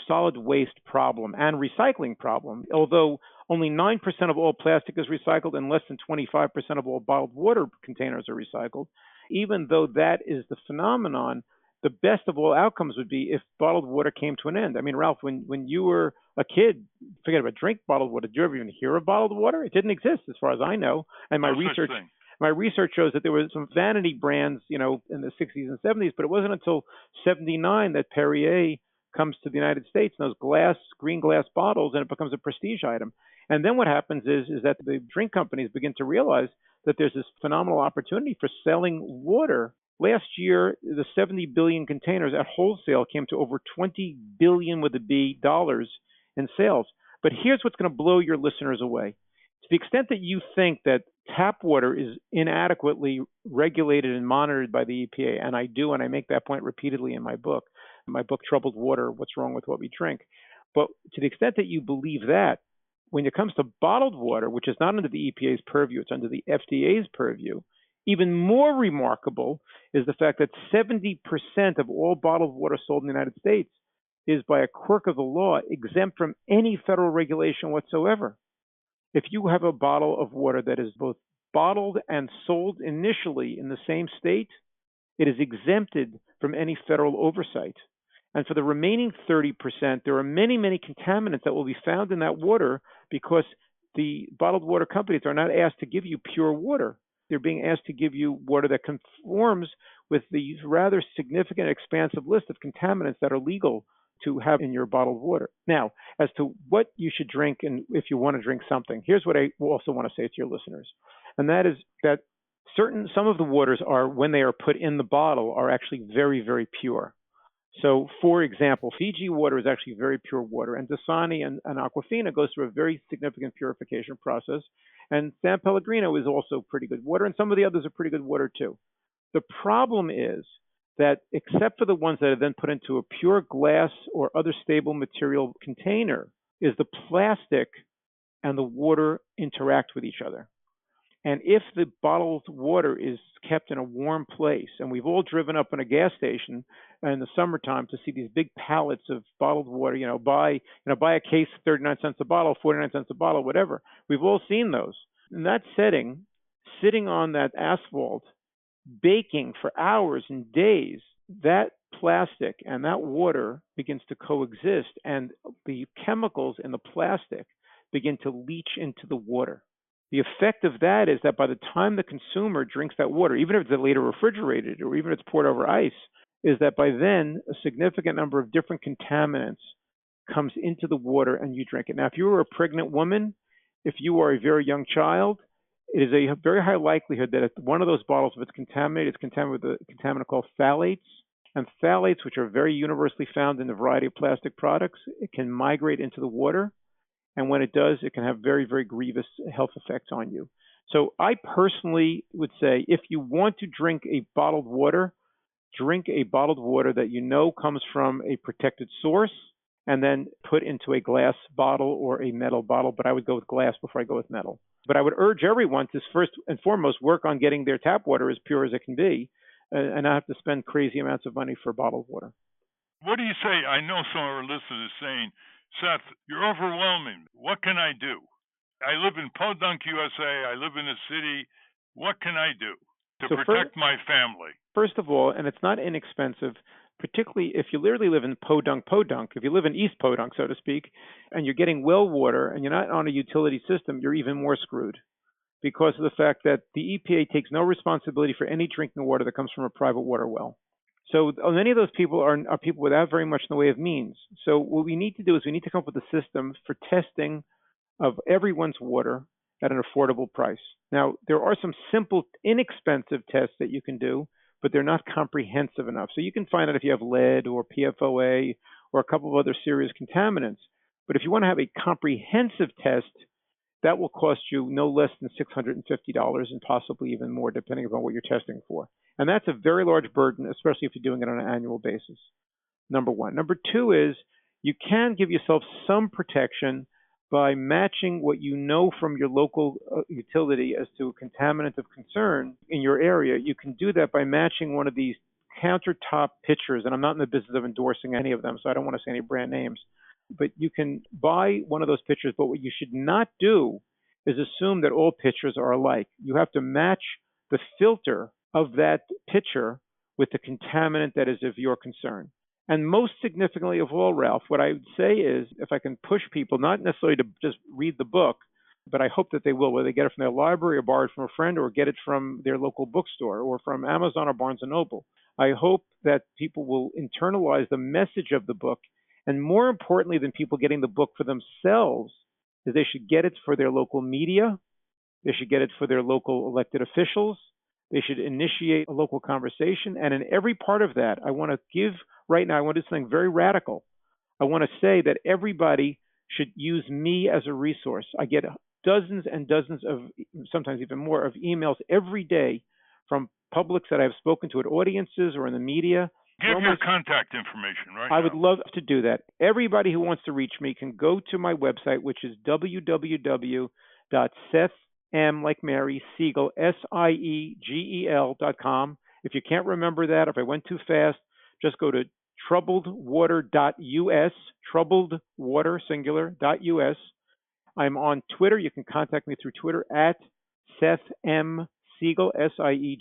solid waste problem and recycling problem, although only 9% of all plastic is recycled and less than 25% of all bottled water containers are recycled. Even though that is the phenomenon, the best of all outcomes would be if bottled water came to an end. I mean, Ralph, when you were a kid, forget about drink bottled water. Did you ever even hear of bottled water? It didn't exist as far as I know. And my research shows that there were some vanity brands, in the 60s and 70s, but it wasn't until 79 that Perrier comes to the United States in those green glass bottles, and it becomes a prestige item. And then what happens is that the drink companies begin to realize that there's this phenomenal opportunity for selling water. Last year, the 70 billion containers at wholesale came to over 20 billion with a B dollars in sales. But here's what's going to blow your listeners away. To the extent that you think that tap water is inadequately regulated and monitored by the EPA, and I do, and I make that point repeatedly in my book, Troubled Water, What's Wrong with What We Drink. But to the extent that you believe that, when it comes to bottled water, which is not under the EPA's purview, it's under the FDA's purview, even more remarkable is the fact that 70% of all bottled water sold in the United States is, by a quirk of the law, exempt from any federal regulation whatsoever. If you have a bottle of water that is both bottled and sold initially in the same state, it is exempted from any federal oversight. And for the remaining 30%, there are many, many contaminants that will be found in that water because the bottled water companies are not asked to give you pure water. They're being asked to give you water that conforms with the rather significant, expansive list of contaminants that are legal to have in your bottled water. Now, as to what you should drink and if you want to drink something, here's what I also want to say to your listeners. And that is that some of the waters are, when they are put in the bottle, are actually very, very pure. So, for example, Fiji water is actually very pure water, and Dasani and Aquafina goes through a very significant purification process. And San Pellegrino is also pretty good water, and some of the others are pretty good water too. The problem is that except for the ones that are then put into a pure glass or other stable material container, is the plastic and the water interact with each other. And if the bottled water is kept in a warm place, and we've all driven up in a gas station in the summertime to see these big pallets of bottled water, buy a case, 39 cents a bottle, 49 cents a bottle, whatever. We've all seen those. In that setting, sitting on that asphalt, baking for hours and days, that plastic and that water begins to coexist, and the chemicals in the plastic begin to leach into the water. The effect of that is that by the time the consumer drinks that water, even if it's later refrigerated or even if it's poured over ice, is that by then a significant number of different contaminants comes into the water and you drink it. Now, if you are a pregnant woman, if you are a very young child, it is a very high likelihood that if one of those bottles, if it's contaminated with a contaminant called phthalates. And phthalates, which are very universally found in a variety of plastic products, it can migrate into the water. And when it does, it can have very, very grievous health effects on you. So I personally would say, if you want to drink a bottled water, drink a bottled water that you know comes from a protected source, and then put into a glass bottle or a metal bottle. But I would go with glass before I go with metal. But I would urge everyone to first and foremost work on getting their tap water as pure as it can be, and not have to spend crazy amounts of money for bottled water. What do you say? I know some of our listeners are saying, Seth, you're overwhelming. What can I do? I live in Podunk, USA. I live in a city. What can I do to protect my family? First of all, and it's not inexpensive, particularly if you literally live in Podunk. If you live in East Podunk, so to speak, and you're getting well water and you're not on a utility system, you're even more screwed because of the fact that the EPA takes no responsibility for any drinking water that comes from a private water well. So many of those people are people without very much in the way of means. So what we need to do is we need to come up with a system for testing of everyone's water at an affordable price. Now, there are some simple, inexpensive tests that you can do, but they're not comprehensive enough. So you can find out if you have lead or PFOA or a couple of other serious contaminants. But if you want to have a comprehensive test, that will cost you no less than $650 and possibly even more, depending upon what you're testing for. And that's a very large burden, especially if you're doing it on an annual basis, number one. Number two is you can give yourself some protection by matching what you know from your local utility as to a contaminant of concern in your area. You can do that by matching one of these countertop pitchers, and I'm not in the business of endorsing any of them, so I don't want to say any brand names. But you can buy one of those pitchers, but what you should not do is assume that all pitchers are alike. You have to match the filter of that pitcher with the contaminant that is of your concern. And most significantly of all, Ralph, what I would say is if I can push people, not necessarily to just read the book, but I hope that they will, whether they get it from their library or borrow it from a friend or get it from their local bookstore or from Amazon or Barnes & Noble. I hope that people will internalize the message of the book And more importantly than people getting the book for themselves is they should get it for their local media. They should get it for their local elected officials. They should initiate a local conversation. And in every part of that, I want to give right now, I want to do something very radical. I want to say that everybody should use me as a resource. I get dozens and dozens of, sometimes even more, of emails every day from publics that I've spoken to at audiences or in the media. Give your contact information right I now. would love to do that. Everybody who wants to reach me can go to my website, which is www.SethM, like Mary, Siegel, SIEGEL.com. If you can't remember that, if I went too fast, just go to troubledwater.us, troubledwater, singular.us. I'm on Twitter. You can contact me through Twitter at Seth M. Siegel,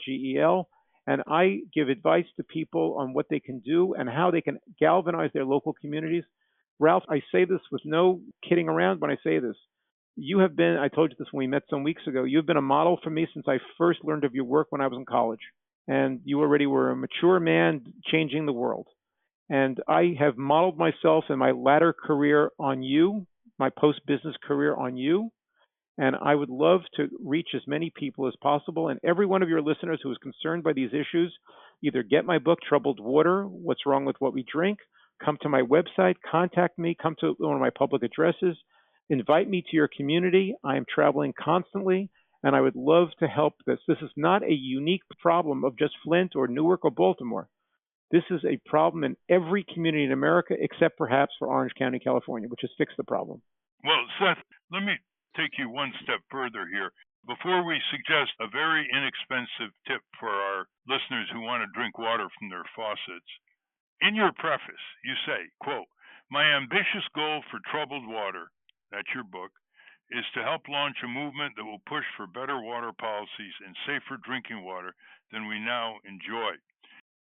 Siegel. And I give advice to people on what they can do and how they can galvanize their local communities. Ralph, I say this with no kidding around when I say this. You have been, I told you this when we met some weeks ago, you've been a model for me since I first learned of your work when I was in college. And you already were a mature man changing the world. And I have modeled myself in my latter career on you, my post-business career on you. And I would love to reach as many people as possible. And every one of your listeners who is concerned by these issues, either get my book, Troubled Water, What's Wrong with What We Drink, come to my website, contact me, come to one of my public addresses, invite me to your community. I am traveling constantly, and I would love to help this. This is not a unique problem of just Flint or Newark or Baltimore. This is a problem in every community in America, except perhaps for Orange County, California, which has fixed the problem. Well, Seth, let me take you one step further here. Before we suggest a very inexpensive tip for our listeners who want to drink water from their faucets, in your preface, you say, quote, "My ambitious goal for Troubled Water," that's your book, "is to help launch a movement that will push for better water policies and safer drinking water than we now enjoy."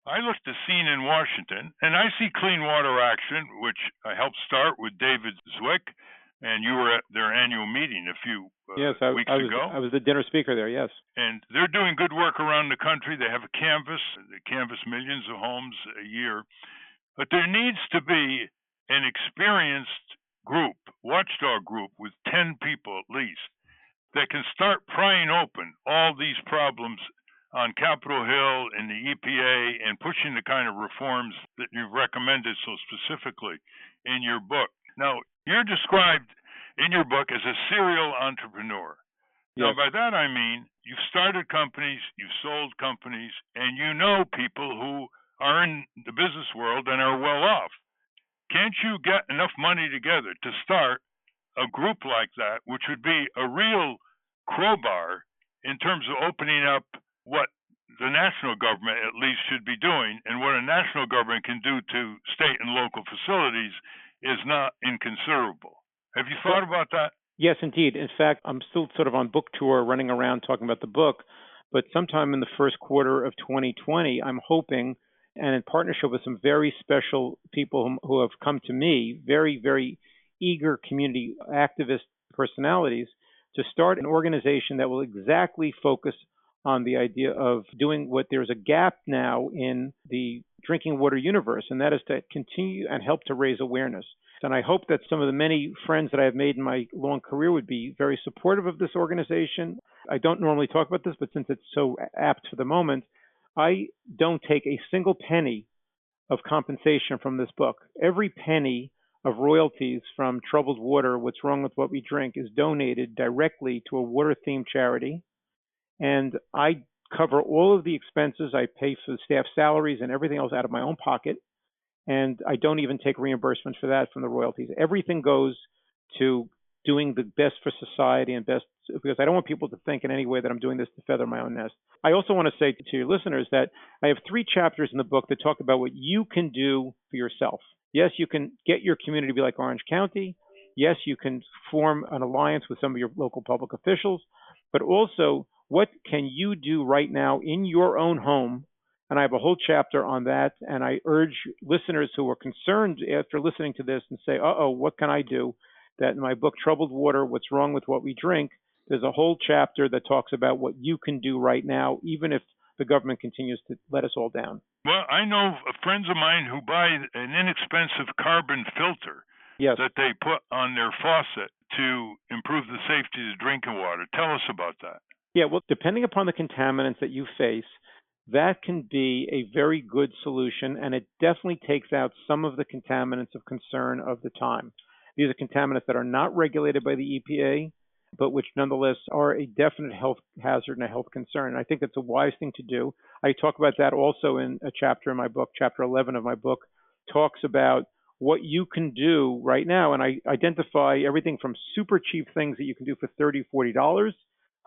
I looked at the scene in Washington, and I see Clean Water Action, which I helped start with David Zwick, and you were at their annual meeting a few weeks ago. I was the dinner speaker there, yes. And they're doing good work around the country. They have a canvas. They canvas millions of homes a year. But there needs to be an experienced group, watchdog group, with 10 people at least, that can start prying open all these problems on Capitol Hill and the EPA and pushing the kind of reforms that you've recommended so specifically in your book. Now, you're described in your book as a serial entrepreneur. Yes. Now, by that I mean you've started companies, you've sold companies, and you know people who are in the business world and are well off. Can't you get enough money together to start a group like that, which would be a real crowbar in terms of opening up what the national government at least should be doing, and what a national government can do to state and local facilities is not inconsiderable. Have you thought about that? Yes, indeed. In fact, I'm still sort of on book tour running around talking about the book, but sometime in the first quarter of 2020, I'm hoping, and in partnership with some very special people who have come to me, very, very eager community activist personalities, to start an organization that will exactly focus on the idea of doing what there's a gap now in the drinking water universe, and that is to continue and help to raise awareness. And I hope that some of the many friends that I have made in my long career would be very supportive of this organization. I don't normally talk about this, but since it's so apt for the moment, I don't take a single penny of compensation from this book. Every penny of royalties from Troubled Water, What's Wrong with What We Drink, is donated directly to a water-themed charity. And I cover all of the expenses. I pay for the staff salaries and everything else out of my own pocket. And I don't even take reimbursements for that from the royalties. Everything goes to doing the best for society and best, because I don't want people to think in any way that I'm doing this to feather my own nest. I also want to say to your listeners that I have 3 chapters in the book that talk about what you can do for yourself. Yes, you can get your community to be like Orange County. Yes, you can form an alliance with some of your local public officials, but also what can you do right now in your own home? And I have a whole chapter on that. And I urge listeners who are concerned after listening to this and say, what can I do? That in my book, Troubled Water, What's Wrong with What We Drink, there's a whole chapter that talks about what you can do right now, even if the government continues to let us all down. Well, I know friends of mine who buy an inexpensive carbon filter Yes. that they put on their faucet to improve the safety of drinking water. Tell us about that. Yeah, well, depending upon the contaminants that you face, that can be a very good solution, and it definitely takes out some of the contaminants of concern of the time. These are contaminants that are not regulated by the EPA, but which nonetheless are a definite health hazard and a health concern. And I think it's a wise thing to do. I talk about that also in a chapter in my book. Chapter 11 of my book talks about what you can do right now, and I identify everything from super cheap things that you can do for $30, $40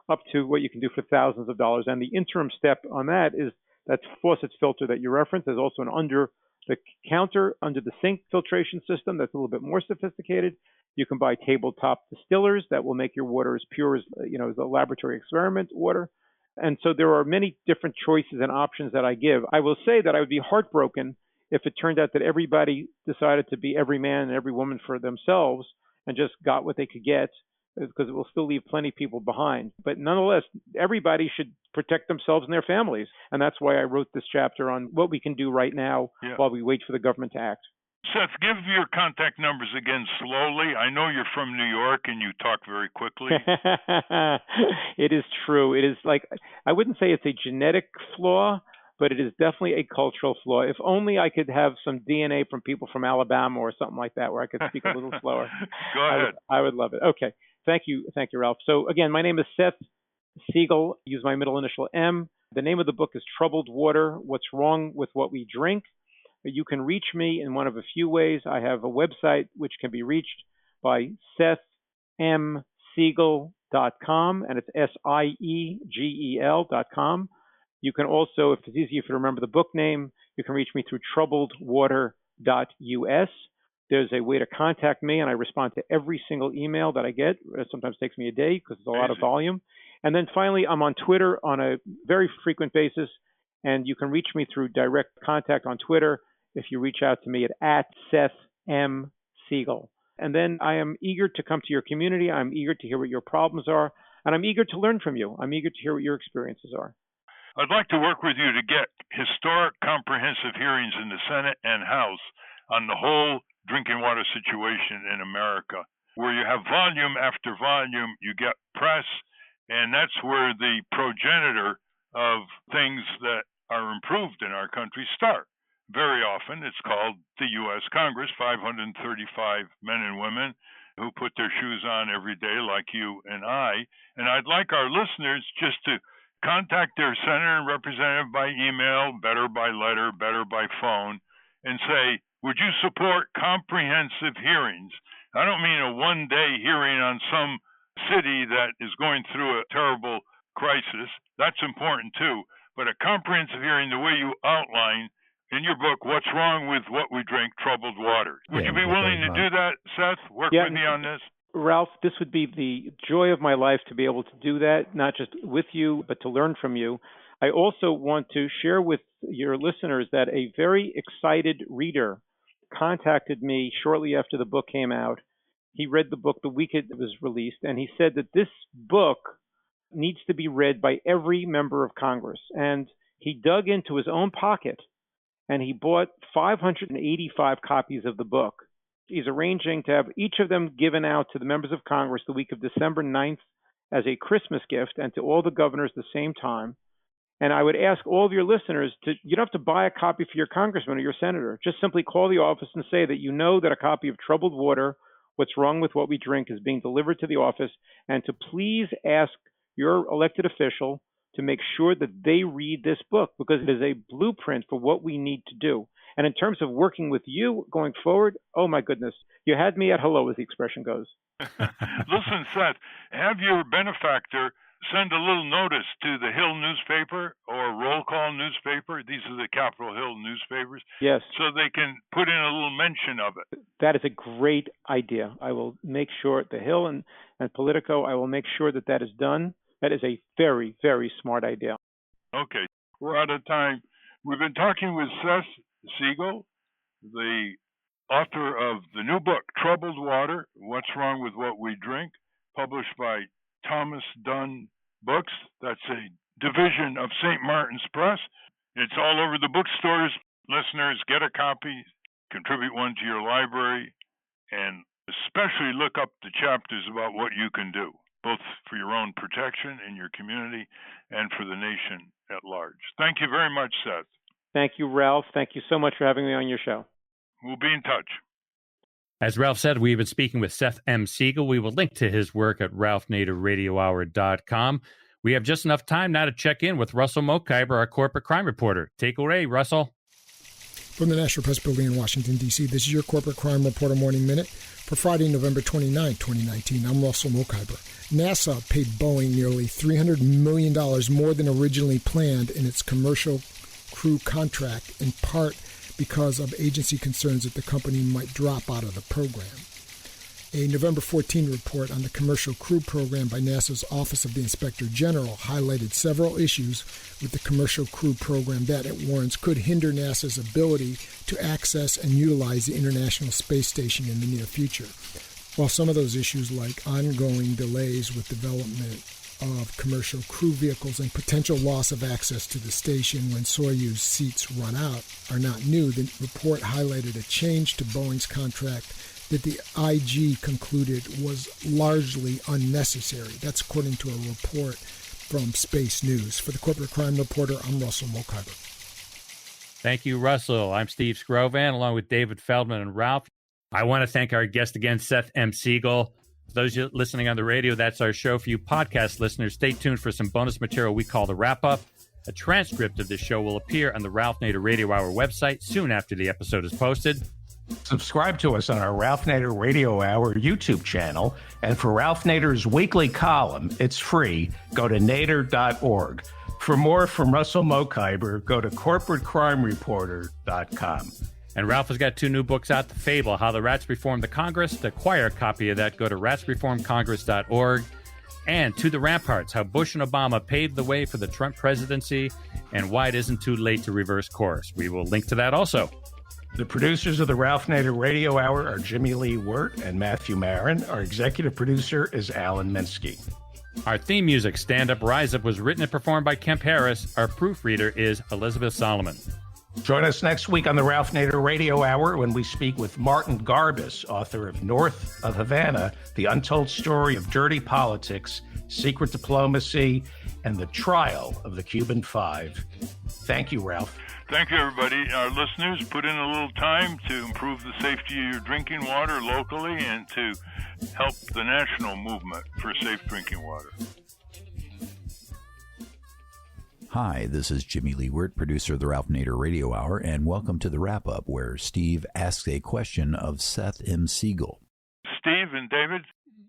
up to what you can do for thousands of dollars. And the interim step on that is that faucet filter that you referenced. There's also an under the counter, under the sink filtration system that's a little bit more sophisticated. You can buy tabletop distillers that will make your water as pure as, as a laboratory experiment water. And so there are many different choices and options that I give. I will say that I would be heartbroken if it turned out that everybody decided to be every man and every woman for themselves and just got what they could get, because it will still leave plenty of people behind. But nonetheless, everybody should protect themselves and their families. And that's why I wrote this chapter on what we can do right now while we wait for the government to act. Seth, give your contact numbers again slowly. I know you're from New York and you talk very quickly. It is true. It is like, I wouldn't say it's a genetic flaw, but it is definitely a cultural flaw. If only I could have some DNA from people from Alabama or something like that, where I could speak a little slower. Go ahead. I would love it. Okay. Thank you, Ralph. So again, my name is Seth Siegel. Use my middle initial M. The name of the book is Troubled Water: What's Wrong with What We Drink. You can reach me in one of a few ways. I have a website which can be reached by SethMSiegel.com, and it's SIEGEL.com. You can also, if it's easier to remember the book name, you can reach me through troubledwater.us. There's a way to contact me, and I respond to every single email that I get. It sometimes takes me a day because it's a lot of volume. And then finally, I'm on Twitter on a very frequent basis, and you can reach me through direct contact on Twitter if you reach out to me at Seth M. Siegel. And then I am eager to come to your community. I'm eager to hear what your problems are, and I'm eager to learn from you. I'm eager to hear what your experiences are. I'd like to work with you to get historic comprehensive hearings in the Senate and House on the whole drinking water situation in America, where you have volume after volume, you get press, and that's where the progenitor of things that are improved in our country start. Very often it's called the U.S. Congress, 535 men and women who put their shoes on every day like you and I. And I'd like our listeners just to contact their senator and representative by email, better by letter, better by phone, and say, would you support comprehensive hearings? I don't mean a one-day hearing on some city that is going through a terrible crisis. That's important too. But a comprehensive hearing the way you outline in your book, What's Wrong with What We Drink, Troubled Water. Would you be willing to do that, Seth? Work with me on this? Ralph, this would be the joy of my life to be able to do that, not just with you, but to learn from you. I also want to share with your listeners that a very excited reader contacted me shortly after the book came out. He read the book the week it was released, and he said that this book needs to be read by every member of Congress. And he dug into his own pocket and he bought 585 copies of the book. He's arranging to have each of them given out to the members of Congress the week of December 9th as a Christmas gift, and to all the governors at the same time. And I would ask all of your listeners you don't have to buy a copy for your congressman or your senator. Just simply call the office and say that you know that a copy of Troubled Water, What's Wrong with What We Drink, is being delivered to the office, and to please ask your elected official to make sure that they read this book, because it is a blueprint for what we need to do. And in terms of working with you going forward, oh my goodness, you had me at hello, as the expression goes. Listen, Seth, have your benefactor send a little notice to the Hill newspaper or Roll Call newspaper. These are the Capitol Hill newspapers. Yes. So they can put in a little mention of it. That is a great idea. I will make sure the Hill and Politico, I will make sure that that is done. That is a very, very smart idea. Okay. We're out of time. We've been talking with Seth Siegel, the author of the new book, Troubled Water: What's Wrong with What We Drink, published by Thomas Dunn Books. That's a division of St. Martin's Press. It's all over the bookstores. Listeners, get a copy, contribute one to your library, and especially look up the chapters about what you can do, both for your own protection in your community and for the nation at large. Thank you very much, Seth. Thank you, Ralph. Thank you so much for having me on your show. We'll be in touch. As Ralph said, we've been speaking with Seth M. Siegel. We will link to his work at ralphnaderradiohour.com. We have just enough time now to check in with Russell Mokhiber, our corporate crime reporter. Take away, Russell. From the National Press Building in Washington, D.C., this is your Corporate Crime Reporter Morning Minute for Friday, November 29, 2019. I'm Russell Mokhiber. NASA paid Boeing nearly $300 million more than originally planned in its commercial crew contract, in part because of agency concerns that the company might drop out of the program. A November 14 report on the commercial crew program by NASA's Office of the Inspector General highlighted several issues with the commercial crew program that, it warns, could hinder NASA's ability to access and utilize the International Space Station in the near future. While some of those issues, like ongoing delays with development of commercial crew vehicles and potential loss of access to the station when Soyuz seats run out, are not new, the report highlighted a change to Boeing's contract that the IG concluded was largely unnecessary. That's according to a report from Space News. For the Corporate Crime Reporter, I'm Russell Mokhiber. Thank you, Russell. I'm Steve Scrovan, along with David Feldman and Ralph. I want to thank our guest again, Seth M. Siegel. For those listening on the radio, that's our show. For you podcast listeners, stay tuned for some bonus material we call the Wrap-Up. A transcript of this show will appear on the Ralph Nader Radio Hour website soon after the episode is posted. Subscribe to us on our Ralph Nader Radio Hour YouTube channel. And for Ralph Nader's weekly column, it's free. Go to nader.org. For more from Russell Mokhiber, go to corporatecrimereporter.com. And Ralph has got 2 new books out, The Fable, How the Rats Reformed the Congress. To acquire a copy of that, go to ratsreformcongress.org. And To the Ramparts, How Bush and Obama Paved the Way for the Trump Presidency and Why It Isn't Too Late to Reverse Course. We will link to that also. The producers of the Ralph Nader Radio Hour are Jimmy Lee Wirt and Matthew Marin. Our executive producer is Alan Minsky. Our theme music, Stand Up, Rise Up, was written and performed by Kemp Harris. Our proofreader is Elizabeth Solomon. Join us next week on the Ralph Nader Radio Hour when we speak with Martin Garbus, author of North of Havana, The Untold Story of Dirty Politics, Secret Diplomacy, and the Trial of the Cuban Five. Thank you, Ralph. Thank you, everybody. Our listeners, put in a little time to improve the safety of your drinking water locally and to help the national movement for safe drinking water. Hi, this is Jimmy Lee Wirt, producer of the Ralph Nader Radio Hour, and welcome to the Wrap-Up, where Steve asks a question of Seth M. Siegel. Steve and David?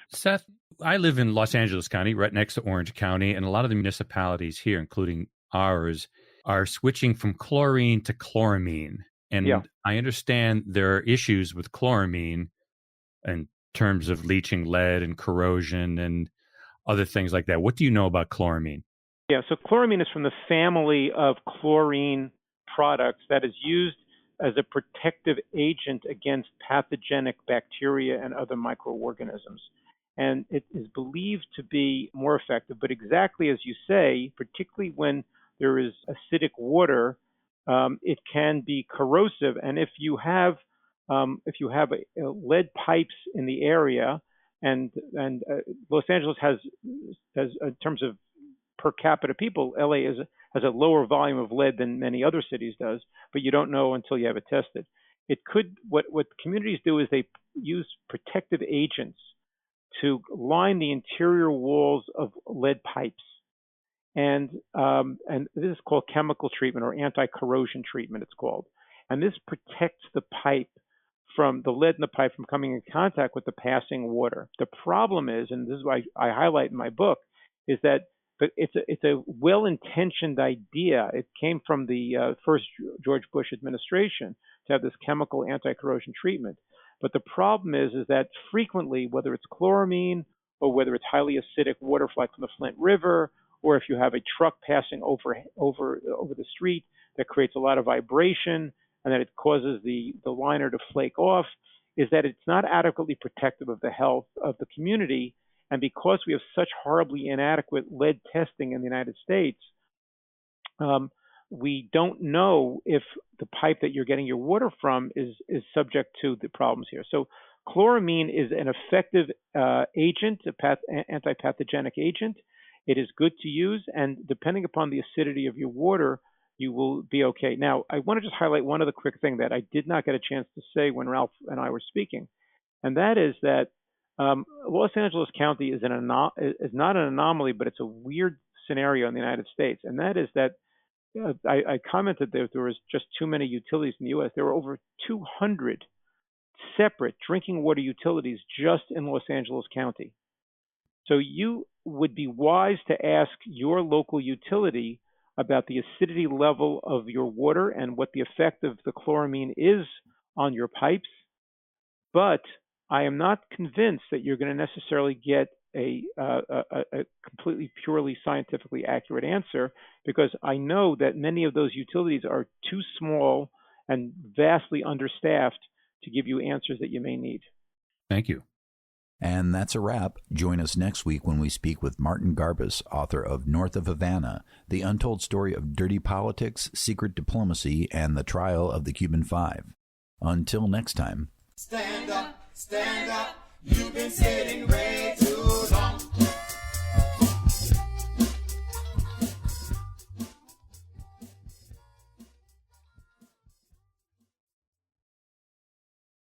Seth, I live in Los Angeles County, right next to Orange County, and a lot of the municipalities here, including ours, are switching from chlorine to chloramine. And I understand there are issues with chloramine in terms of leaching lead and corrosion and other things like that. What do you know about chloramine? Yeah, so chloramine is from the family of chlorine products that is used as a protective agent against pathogenic bacteria and other microorganisms. And it is believed to be more effective. But exactly as you say, particularly when there is acidic water, it can be corrosive. And if you have lead pipes in the area, and Los Angeles has in terms of per capita people, LA has a lower volume of lead than many other cities does, but you don't know until you have it tested. It could what communities do is they use protective agents to line the interior walls of lead pipes. And this is called chemical treatment or anti-corrosion treatment, it's called. And this protects the pipe from the lead in the pipe from coming in contact with the passing water. The problem is, and this is why I highlight in my book, is that it's a well-intentioned idea. It came from the first George Bush administration to have this chemical anti-corrosion treatment. But the problem is that frequently, whether it's chloramine or whether it's highly acidic water like from the Flint River, or if you have a truck passing over the street that creates a lot of vibration and that it causes the liner to flake off, is that it's not adequately protective of the health of the community. And because we have such horribly inadequate lead testing in the United States, We don't know if the pipe that you're getting your water from is subject to the problems here. So chloramine is an effective agent, anti-pathogenic agent. It is good to use, and depending upon the acidity of your water, you will be okay. Now, I want to just highlight one other quick thing that I did not get a chance to say when Ralph and I were speaking, and that is that Los Angeles County is not an anomaly, but it's a weird scenario in the United States, and that is that I commented that there was just too many utilities in the U.S. There were over 200 separate drinking water utilities just in Los Angeles County. So you would be wise to ask your local utility about the acidity level of your water and what the effect of the chloramine is on your pipes. But I am not convinced that you're going to necessarily get a completely purely scientifically accurate answer, because I know that many of those utilities are too small and vastly understaffed to give you answers that you may need. Thank you. And that's a wrap. Join us next week when we speak with Martin Garbus, author of North of Havana, The Untold Story of Dirty Politics, Secret Diplomacy, and the Trial of the Cuban Five. Until next time. Stand up, you've been sitting ready.